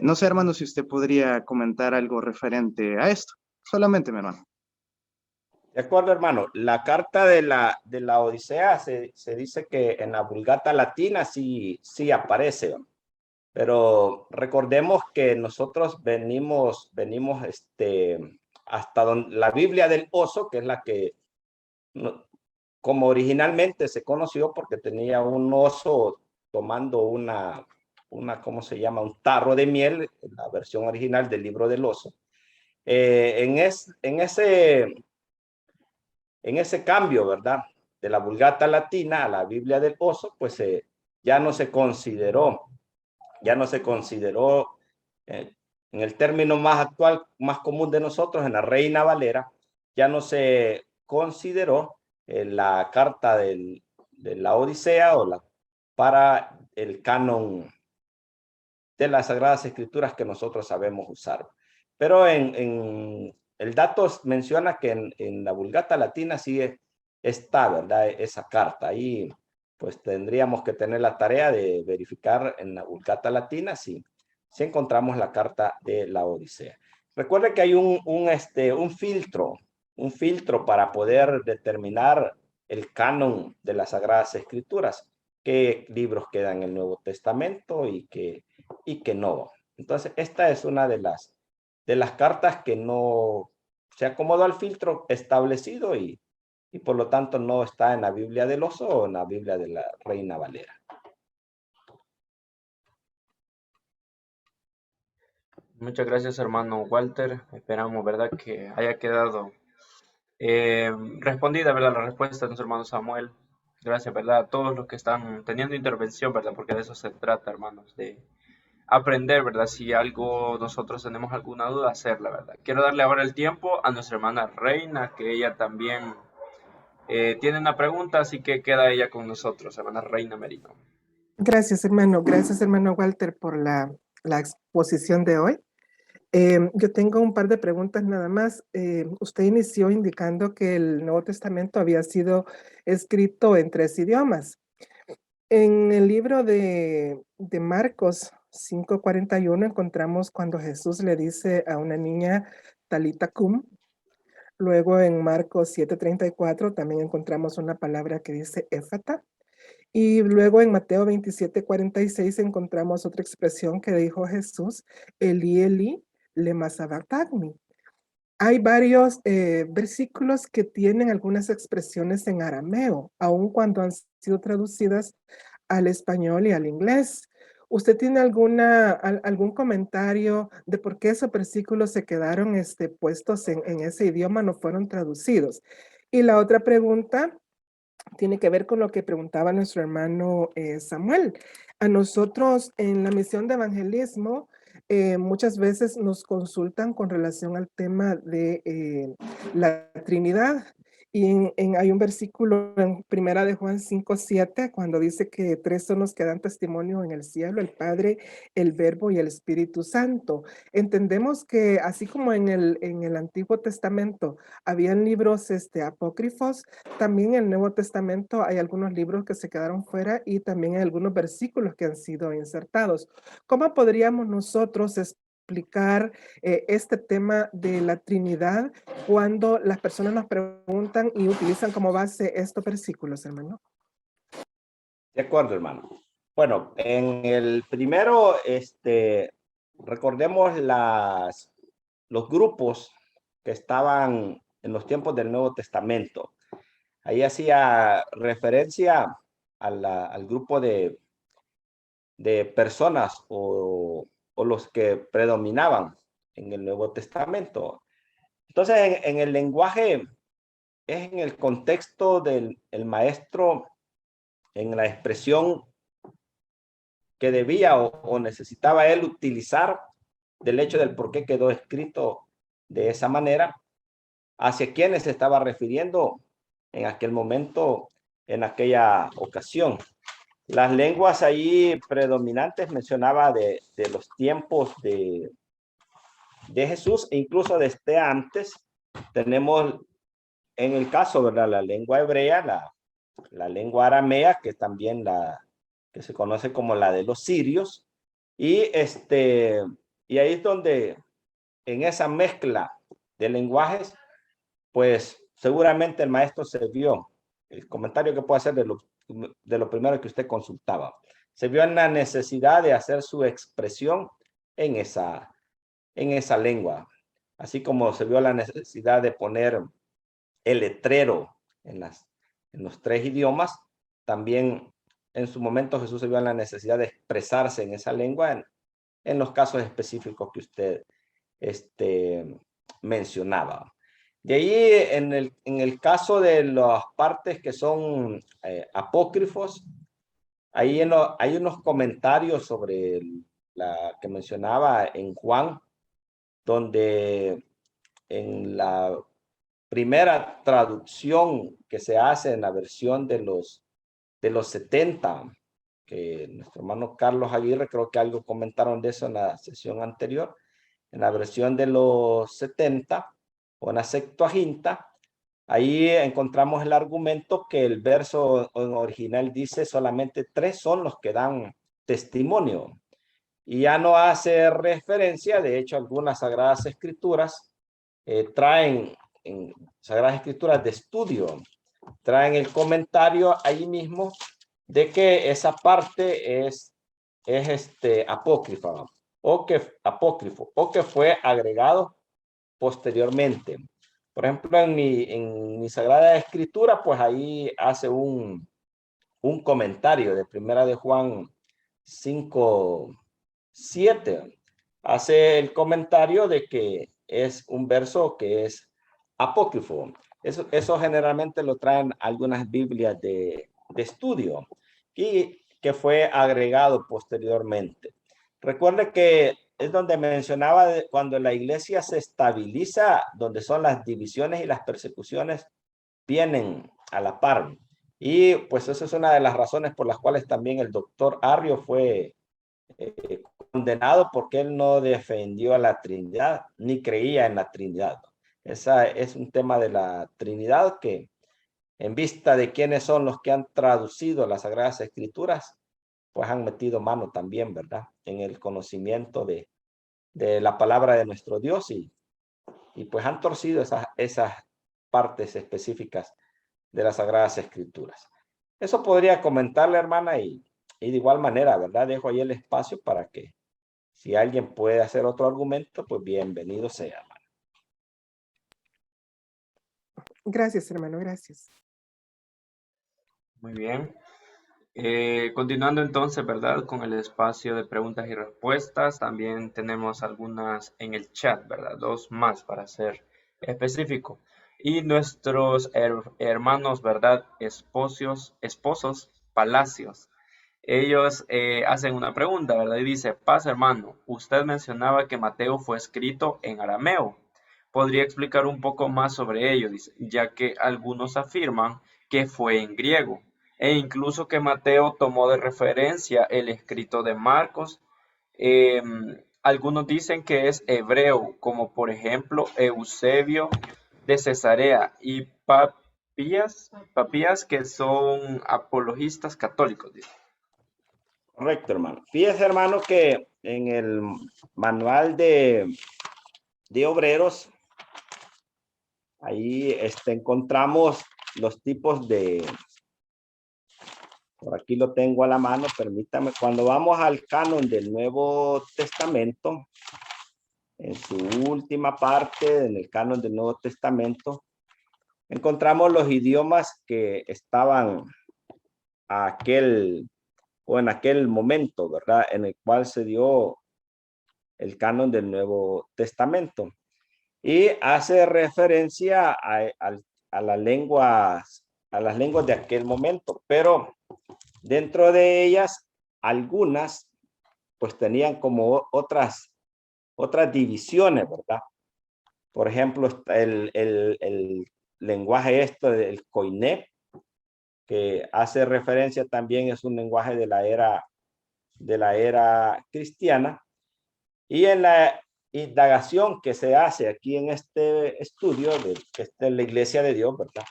No sé, hermano, si usted podría comentar algo referente a esto. Solamente, mi hermano. De acuerdo, hermano. La carta de la Odisea se dice que en la Vulgata Latina sí aparece, ¿no? Pero recordemos que nosotros venimos hasta donde la Biblia del Oso, que es la que como originalmente se conoció porque tenía un oso tomando ¿cómo se llama? Un tarro de miel, la versión original del libro del oso. En ese cambio, ¿verdad? De la Vulgata Latina a la Biblia del Oso, pues ya no se consideró, en el término más actual, más común de nosotros, en la Reina Valera, ya no se consideró la carta de la Odisea para el canon de las Sagradas Escrituras que nosotros sabemos usar. Pero en el dato menciona que en la Vulgata Latina sí está, ¿verdad? Esa carta. Ahí pues tendríamos que tener la tarea de verificar en la Vulgata Latina si encontramos la carta de la Odisea. Recuerde que hay un filtro para poder determinar el canon de las Sagradas Escrituras, qué libros quedan en el Nuevo Testamento y que no. Entonces, esta es una de las cartas que no se acomodó al filtro establecido y por lo tanto no está en la Biblia del Oso o en la Biblia de la Reina Valera. Muchas gracias, hermano Walter. Esperamos, ¿verdad?, que haya quedado respondida, ¿verdad?, la respuesta de nuestro hermano Samuel. Gracias, ¿verdad?, a todos los que están teniendo intervención, ¿verdad?, porque de eso se trata, hermanos, de aprender, ¿verdad? Si algo nosotros tenemos alguna duda, hacerla, ¿verdad? Quiero darle ahora el tiempo a nuestra hermana Reina, que ella también tiene una pregunta, así que queda ella con nosotros, hermana Reina Merino. Gracias, hermano. Gracias, hermano Walter, por la exposición de hoy. Yo tengo un par de preguntas nada más. Usted inició indicando que el Nuevo Testamento había sido escrito en 3 idiomas. En el libro de Marcos 5:41 encontramos cuando Jesús le dice a una niña, Talita cum. Luego en Marcos 7:34 también encontramos una palabra que dice éfata. Y luego en Mateo 27:46 encontramos otra expresión que dijo Jesús, Eli, Eli, lema sabactani. Hay varios versículos que tienen algunas expresiones en arameo, aun cuando han sido traducidas al español y al inglés. ¿Usted tiene algún comentario de por qué esos versículos se quedaron puestos en ese idioma, no fueron traducidos? Y la otra pregunta tiene que ver con lo que preguntaba nuestro hermano Samuel. A nosotros en la misión de evangelismo muchas veces nos consultan con relación al tema de la Trinidad. Y hay un versículo en Primera de Juan 5:7 cuando dice que 3 son los que dan testimonio en el cielo, el Padre, el Verbo y el Espíritu Santo. Entendemos que así como en el Antiguo Testamento habían libros apócrifos, también en el Nuevo Testamento hay algunos libros que se quedaron fuera y también hay algunos versículos que han sido insertados. ¿Cómo podríamos nosotros explicar este tema de la Trinidad cuando las personas nos preguntan y utilizan como base estos versículos, hermano? De acuerdo, hermano. Bueno, en el primero, recordemos los grupos que estaban en los tiempos del Nuevo Testamento. Ahí hacía referencia al grupo de personas o los que predominaban en el Nuevo Testamento. Entonces, en el lenguaje, es en el contexto del maestro, en la expresión que debía o necesitaba él utilizar del hecho del por qué quedó escrito de esa manera, hacia quienes se estaba refiriendo en aquel momento, en aquella ocasión. Las lenguas ahí predominantes mencionaba de los tiempos de Jesús, e incluso desde antes. Tenemos en el caso, ¿verdad? La lengua hebrea, la lengua aramea, que también que se conoce como la de los sirios. Y, y ahí es donde en esa mezcla de lenguajes, pues seguramente el maestro se vio, el comentario que puede hacer de lo primero que usted consultaba, se vio en la necesidad de hacer su expresión en esa lengua, así como se vio la necesidad de poner el letrero en los tres idiomas. También en su momento Jesús se vio en la necesidad de expresarse en esa lengua en los casos específicos que usted mencionaba. De ahí, en el caso de las partes que son apócrifos, ahí hay unos comentarios sobre la que mencionaba en Juan, donde en la primera traducción que se hace en la versión de los 70, que nuestro hermano Carlos Aguirre, creo que algo comentaron de eso en la sesión anterior, en la versión de los 70 o en la Septuaginta, ahí encontramos el argumento que el verso original dice solamente 3 son los que dan testimonio, y ya no hace referencia. De hecho, algunas Sagradas Escrituras traen, en Sagradas Escrituras de estudio, traen el comentario ahí mismo de que esa parte es apócrifa, apócrifo, o que fue agregado posteriormente. Por ejemplo, en mi Sagrada Escritura, pues ahí hace un comentario de Primera de Juan 5:7. Hace el comentario de que es un verso que es apócrifo. Eso generalmente lo traen algunas Biblias de estudio y que fue agregado posteriormente. Recuerde que es donde mencionaba cuando la iglesia se estabiliza, donde son las divisiones y las persecuciones vienen a la par. Y pues esa es una de las razones por las cuales también el doctor Arrio fue condenado, porque él no defendió a la Trinidad ni creía en la Trinidad. Esa es un tema de la Trinidad que, en vista de quiénes son los que han traducido las Sagradas Escrituras, pues han metido mano también, ¿verdad?, en el conocimiento de la palabra de nuestro Dios, y pues han torcido esas partes específicas de las Sagradas Escrituras. Eso podría comentarle, hermana, y de igual manera, ¿verdad? Dejo ahí el espacio para que si alguien puede hacer otro argumento, pues bienvenido sea, hermano. Gracias, hermano, gracias. Muy bien. Continuando entonces, ¿verdad? Con el espacio de preguntas y respuestas, también tenemos algunas en el chat, ¿verdad? 2 más para ser específico. Y nuestros hermanos, ¿verdad? Esposos Palacios. Ellos hacen una pregunta, ¿verdad? Y dice: paz, hermano, usted mencionaba que Mateo fue escrito en arameo. ¿Podría explicar un poco más sobre ello? Dice, ya que algunos afirman que fue en griego, e incluso que Mateo tomó de referencia el escrito de Marcos. Algunos dicen que es hebreo, como por ejemplo Eusebio de Cesarea y Papías, que son apologistas católicos, dice. Correcto, hermano. Fíjese, hermano, que en el manual de obreros, ahí encontramos los tipos de, por aquí lo tengo a la mano, permítame, cuando vamos al canon del Nuevo Testamento, en su última parte, en el canon del Nuevo Testamento, encontramos los idiomas que estaban en aquel momento, ¿verdad?, en el cual se dio el canon del Nuevo Testamento. Y hace referencia a las lenguas de aquel momento, pero dentro de ellas, algunas pues tenían como otras divisiones, ¿verdad? Por ejemplo, el lenguaje del Koiné, que hace referencia también, es un lenguaje de la era cristiana. Y en la indagación que se hace aquí en este estudio de la Iglesia de Dios, ¿verdad?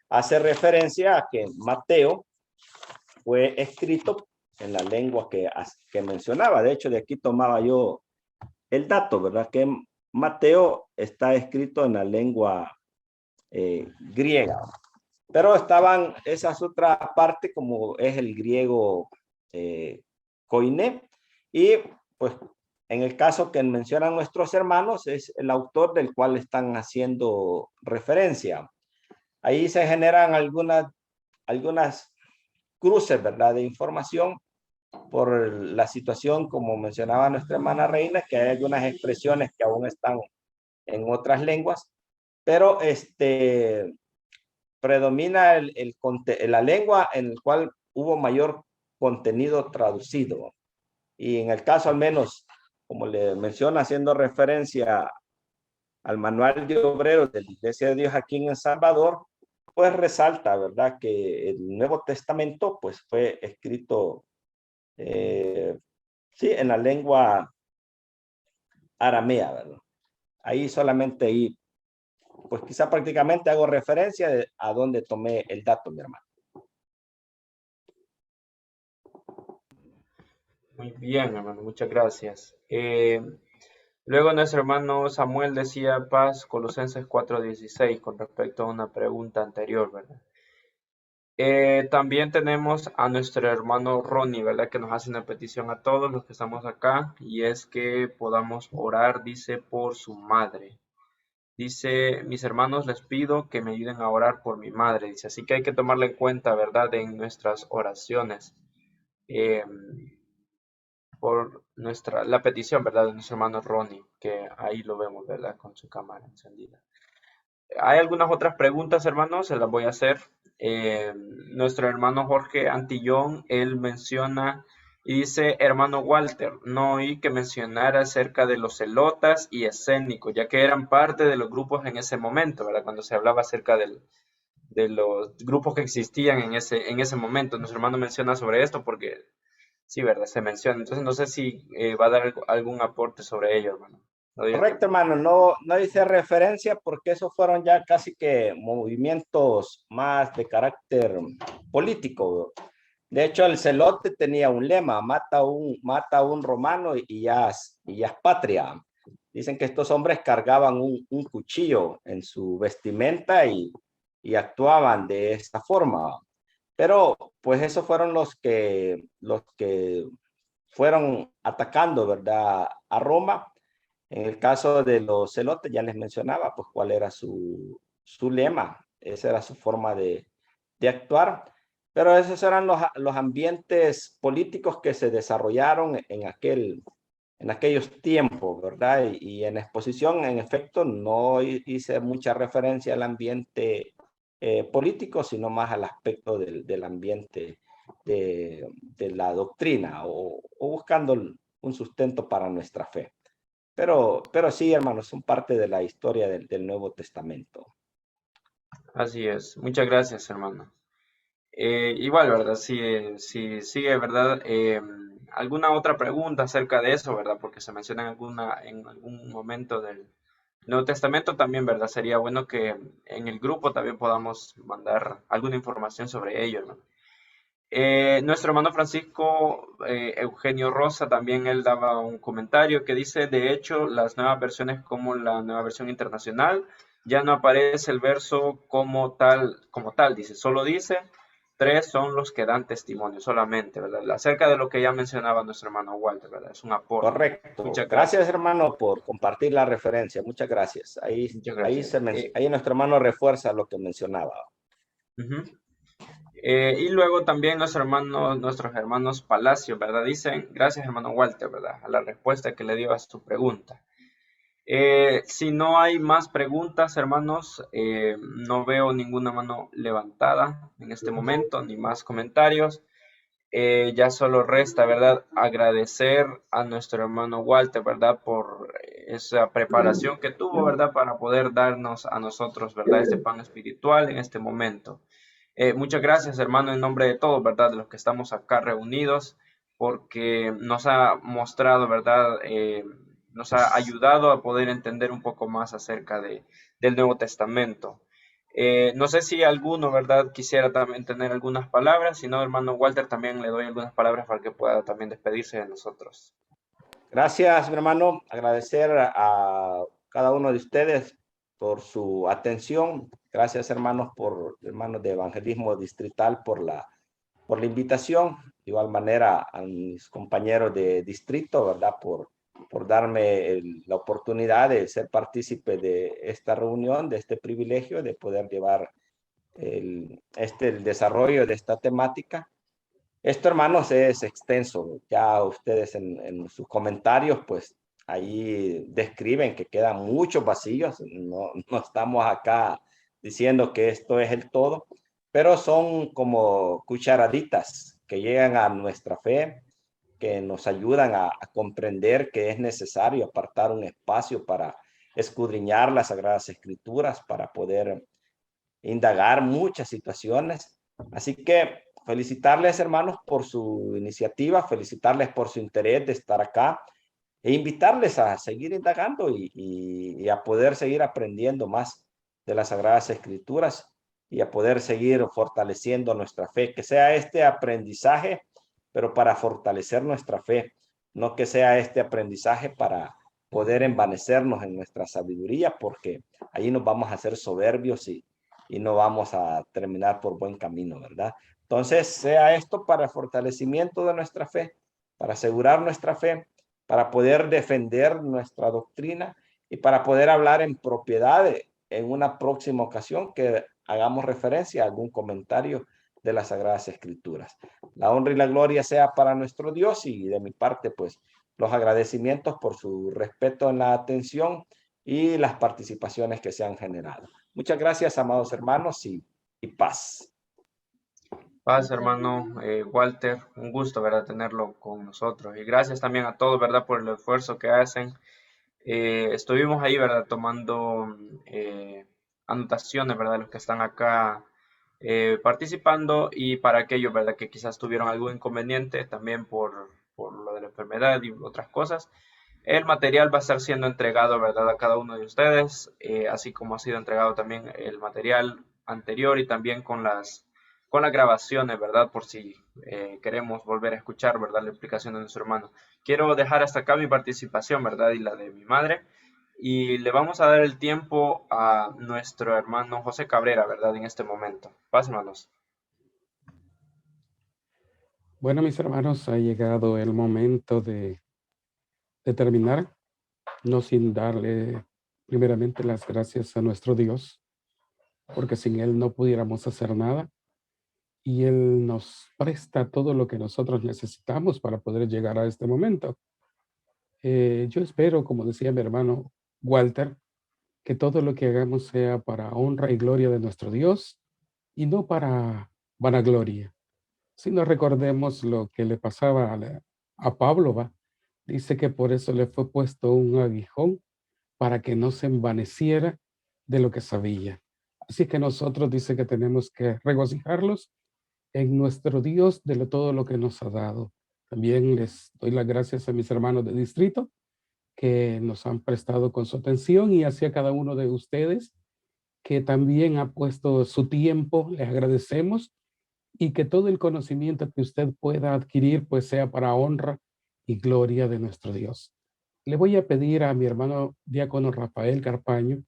Hace referencia a que Mateo fue escrito en la lengua que mencionaba. De hecho, de aquí tomaba yo el dato, ¿verdad? Que Mateo está escrito en la lengua griega. Pero estaban esas otras partes, como es el griego koiné, y pues en el caso que mencionan nuestros hermanos, es el autor del cual están haciendo referencia. Ahí se generan algunas cruces, ¿verdad?, de información por la situación, como mencionaba nuestra hermana Reina, que hay algunas expresiones que aún están en otras lenguas, pero predomina la lengua en la cual hubo mayor contenido traducido. Y en el caso, al menos, como le menciona, haciendo referencia al manual de obreros de la Iglesia de Dios aquí en El Salvador, pues resalta, ¿verdad?, que el Nuevo Testamento pues fue escrito, sí, en la lengua aramea, ¿verdad? Ahí solamente ahí, pues quizá prácticamente hago referencia a donde tomé el dato, mi hermano. Muy bien, hermano, muchas gracias. Luego nuestro hermano Samuel decía paz, Colosenses 4:16, con respecto a una pregunta anterior, ¿verdad? También tenemos a nuestro hermano Ronnie, ¿verdad? Que nos hace una petición a todos los que estamos acá, y es que podamos orar, dice, por su madre. Dice, mis hermanos, les pido que me ayuden a orar por mi madre. Dice, así que hay que tomarla en cuenta, ¿verdad? En nuestras oraciones. Eh, por la petición, ¿verdad? De nuestro hermano Ronnie, que ahí lo vemos, ¿verdad? Con su cámara encendida. Hay algunas otras preguntas, hermanos, se las voy a hacer. Nuestro hermano Jorge Antillón, él menciona y dice, hermano Walter, no oí que mencionara acerca de los celotas y escénicos, ya que eran parte de los grupos en ese momento, ¿verdad? Cuando se hablaba acerca de los grupos que existían en ese momento. Nuestro hermano menciona sobre esto porque, sí, ¿verdad? Se menciona. Entonces, no sé si va a dar algún aporte sobre ello, hermano. Correcto, hermano, no hice referencia porque esos fueron ya casi que movimientos más de carácter político. De hecho, el celote tenía un lema, mata a un romano y ya es patria. Dicen que estos hombres cargaban un cuchillo en su vestimenta y actuaban de esta forma. Pero pues esos fueron los que fueron atacando, ¿verdad?, a Roma. En el caso de los celotes, ya les mencionaba, pues cuál era su lema. Esa era su forma de actuar. Pero esos eran los ambientes políticos que se desarrollaron en aquellos tiempos, ¿verdad? Y en exposición, en efecto, no hice mucha referencia al ambiente político, sino más al aspecto del ambiente de la doctrina o buscando un sustento para nuestra fe. Pero sí, hermanos, son parte de la historia del Nuevo Testamento. Así es. Muchas gracias, hermano. Igual, ¿verdad? Si sigue, ¿verdad? ¿Alguna otra pregunta acerca de eso, ¿verdad? Porque se menciona en algún momento del Nuevo Testamento también, ¿verdad? Sería bueno que en el grupo también podamos mandar alguna información sobre ello, ¿no? Nuestro hermano Francisco Eugenio Rosa también él daba un comentario que dice, de hecho, las nuevas versiones como la nueva versión internacional ya no aparece el verso como tal, dice, solo dice, tres son los que dan testimonio solamente, ¿verdad? Acerca de lo que ya mencionaba nuestro hermano Walter, ¿verdad? Es un aporte. Correcto. Muchas Gracias, hermano, por compartir la referencia. Muchas gracias. Muchas gracias. Ahí nuestro hermano refuerza lo que mencionaba. Uh-huh. Y luego también nuestros hermanos Palacio, ¿verdad? Dicen, gracias hermano Walter, ¿verdad? A la respuesta que le dio a su pregunta. Si no hay más preguntas, hermanos, no veo ninguna mano levantada en este momento, ni más comentarios. Ya solo resta, ¿verdad? Agradecer a nuestro hermano Walter, ¿verdad? Por esa preparación que tuvo, ¿verdad? Para poder darnos a nosotros, ¿verdad? Este pan espiritual en este momento. Muchas gracias, hermano, en nombre de todos, ¿verdad? De los que estamos acá reunidos, porque nos ha mostrado, ¿verdad? Nos ha ayudado a poder entender un poco más acerca del Nuevo Testamento. No sé si alguno, ¿verdad? Quisiera también tener algunas palabras, si no, hermano Walter, también le doy algunas palabras para que pueda también despedirse de nosotros. Gracias, mi hermano. Agradecer a cada uno de ustedes por su atención. Gracias, hermanos de Evangelismo Distrital por la invitación. De igual manera a mis compañeros de distrito, ¿verdad? Por darme la oportunidad de ser partícipe de esta reunión, de este privilegio de poder llevar el desarrollo de esta temática. Esto, hermanos, es extenso. Ya ustedes en sus comentarios, pues ahí describen que quedan muchos vacíos. No estamos acá diciendo que esto es el todo, pero son como cucharaditas que llegan a nuestra fe, que nos ayudan a comprender que es necesario apartar un espacio para escudriñar las Sagradas Escrituras, para poder indagar muchas situaciones. Así que felicitarles, hermanos, por su iniciativa, felicitarles por su interés de estar acá e invitarles a seguir indagando y a poder seguir aprendiendo más de las Sagradas Escrituras y a poder seguir fortaleciendo nuestra fe. Que sea este aprendizaje, pero para fortalecer nuestra fe, no que sea este aprendizaje para poder envanecernos en nuestra sabiduría, porque ahí nos vamos a hacer soberbios y no vamos a terminar por buen camino, ¿verdad? Entonces, sea esto para el fortalecimiento de nuestra fe, para asegurar nuestra fe, para poder defender nuestra doctrina y para poder hablar en propiedad en una próxima ocasión que hagamos referencia a algún comentario de las Sagradas Escrituras. La honra y la gloria sea para nuestro Dios y de mi parte, pues, los agradecimientos por su respeto en la atención y las participaciones que se han generado. Muchas gracias, amados hermanos, y paz. Paz, hermano Walter, un gusto, ¿verdad? Tenerlo con nosotros. Y gracias también a todos, ¿verdad? Por el esfuerzo que hacen. Estuvimos ahí, ¿verdad? Tomando anotaciones, ¿verdad? Los que están acá participando y para aquellos, ¿verdad? Que quizás tuvieron algún inconveniente también por lo de la enfermedad y otras cosas. El material va a estar siendo entregado, ¿verdad? A cada uno de ustedes, así como ha sido entregado también el material anterior y también con las grabaciones, ¿verdad? Por si queremos volver a escuchar, ¿verdad? La explicación de nuestro hermano. Quiero dejar hasta acá mi participación, ¿verdad? Y la de mi madre. Y le vamos a dar el tiempo a nuestro hermano José Cabrera, ¿verdad? En este momento. Pásenmanos. Bueno, mis hermanos, ha llegado el momento de terminar, no sin darle primeramente las gracias a nuestro Dios, porque sin Él no pudiéramos hacer nada. Y Él nos presta todo lo que nosotros necesitamos para poder llegar a este momento. Yo espero, como decía mi hermano Walter, que todo lo que hagamos sea para honra y gloria de nuestro Dios y no para vanagloria. Si no recordemos lo que le pasaba a Pablo, ¿va? Dice que por eso le fue puesto un aguijón para que no se envaneciera de lo que sabía. Así que nosotros dice que tenemos que regocijarlos en nuestro Dios de todo lo que nos ha dado. También les doy las gracias a mis hermanos de distrito que nos han prestado con su atención y hacia cada uno de ustedes que también ha puesto su tiempo. Les agradecemos y que todo el conocimiento que usted pueda adquirir pues sea para honra y gloria de nuestro Dios. Le voy a pedir a mi hermano diácono Rafael Carpaño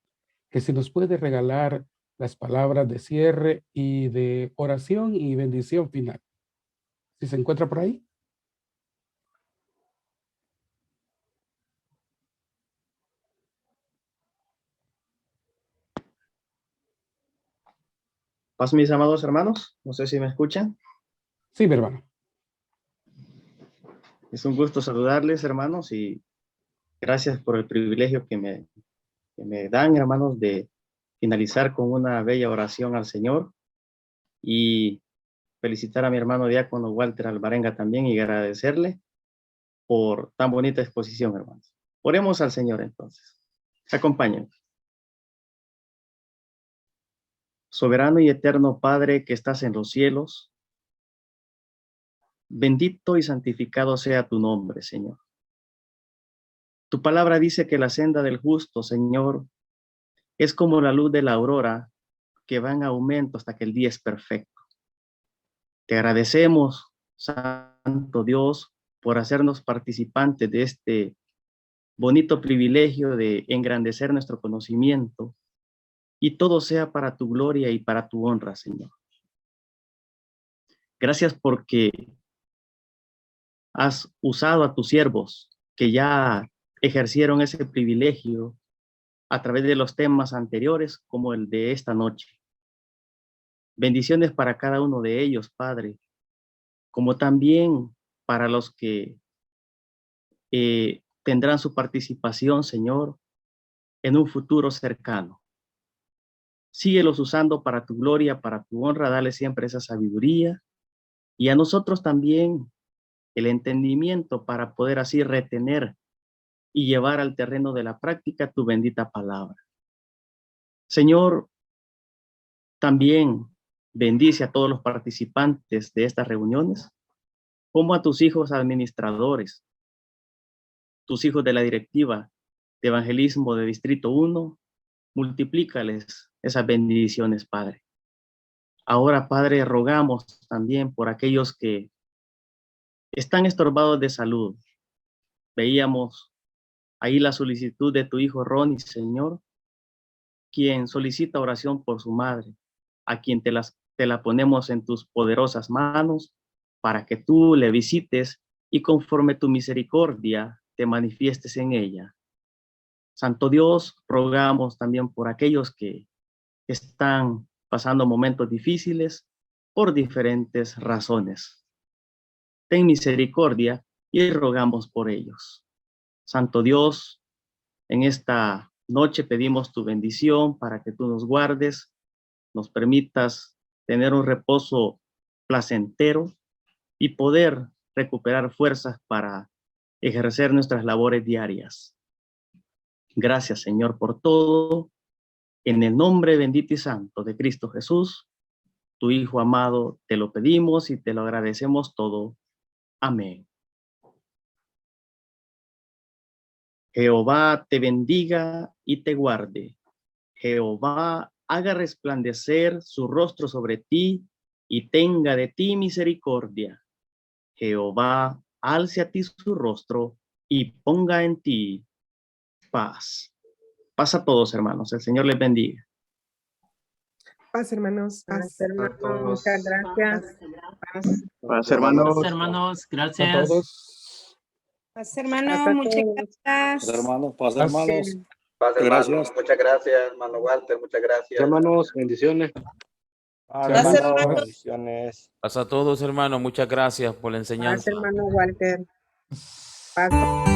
que si nos puede regalar las palabras de cierre y de oración y bendición final. ¿Si se encuentra por ahí? Paz, mis amados hermanos, no sé si me escuchan. Sí, mi hermano. Es un gusto saludarles, hermanos, y gracias por el privilegio que me dan, hermanos, de finalizar con una bella oración al Señor y felicitar a mi hermano diácono Walter Alvarenga también y agradecerle por tan bonita exposición, hermanos. Oremos al Señor entonces. Acompáñenme. Soberano y eterno Padre que estás en los cielos, bendito y santificado sea tu nombre, Señor. Tu palabra dice que la senda del justo, Señor, es como la luz de la aurora que va en aumento hasta que el día es perfecto. Te agradecemos, Santo Dios, por hacernos participantes de este bonito privilegio de engrandecer nuestro conocimiento y todo sea para tu gloria y para tu honra, Señor. Gracias porque has usado a tus siervos que ya ejercieron ese privilegio a través de los temas anteriores como el de esta noche. Bendiciones para cada uno de ellos, Padre, como también para los que tendrán su participación, Señor, en un futuro cercano. Síguelos usando para tu gloria, para tu honra, dale siempre esa sabiduría y a nosotros también el entendimiento para poder así retener y llevar al terreno de la práctica tu bendita palabra. Señor, también bendice a todos los participantes de estas reuniones, como a tus hijos administradores, tus hijos de la directiva de evangelismo de Distrito 1, multiplícales esas bendiciones, Padre. Ahora, Padre, rogamos también por aquellos que están estorbados de salud. Veíamos ahí la solicitud de tu hijo Ronnie, Señor, quien solicita oración por su madre, a quien te la ponemos en tus poderosas manos para que tú le visites y conforme tu misericordia te manifiestes en ella. Santo Dios, rogamos también por aquellos que están pasando momentos difíciles por diferentes razones. Ten misericordia y rogamos por ellos. Santo Dios, en esta noche pedimos tu bendición para que tú nos guardes, nos permitas tener un reposo placentero y poder recuperar fuerzas para ejercer nuestras labores diarias. Gracias, Señor, por todo. En el nombre bendito y santo de Cristo Jesús, tu Hijo amado, te lo pedimos y te lo agradecemos todo. Amén. Jehová te bendiga y te guarde. Jehová haga resplandecer su rostro sobre ti y tenga de ti misericordia. Jehová alce a ti su rostro y ponga en ti paz. Paz a todos, hermanos. El Señor les bendiga. Paz, hermanos. Paz. A todos. Muchas gracias. Paz, hermanos. Hermanos, A gracias. todos. Paz, hermano, muchas gracias. Hermanos, paz, Paz. hermanos. Paz, Gracias. hermanos. Muchas gracias, hermano Walter. Muchas gracias. Hermanos, bendiciones. Paz, Paz, hermanos. hermanos. Bendiciones. Paz a todos, hermanos. Muchas gracias por la Paz, enseñanza. hermano Walter. Paz.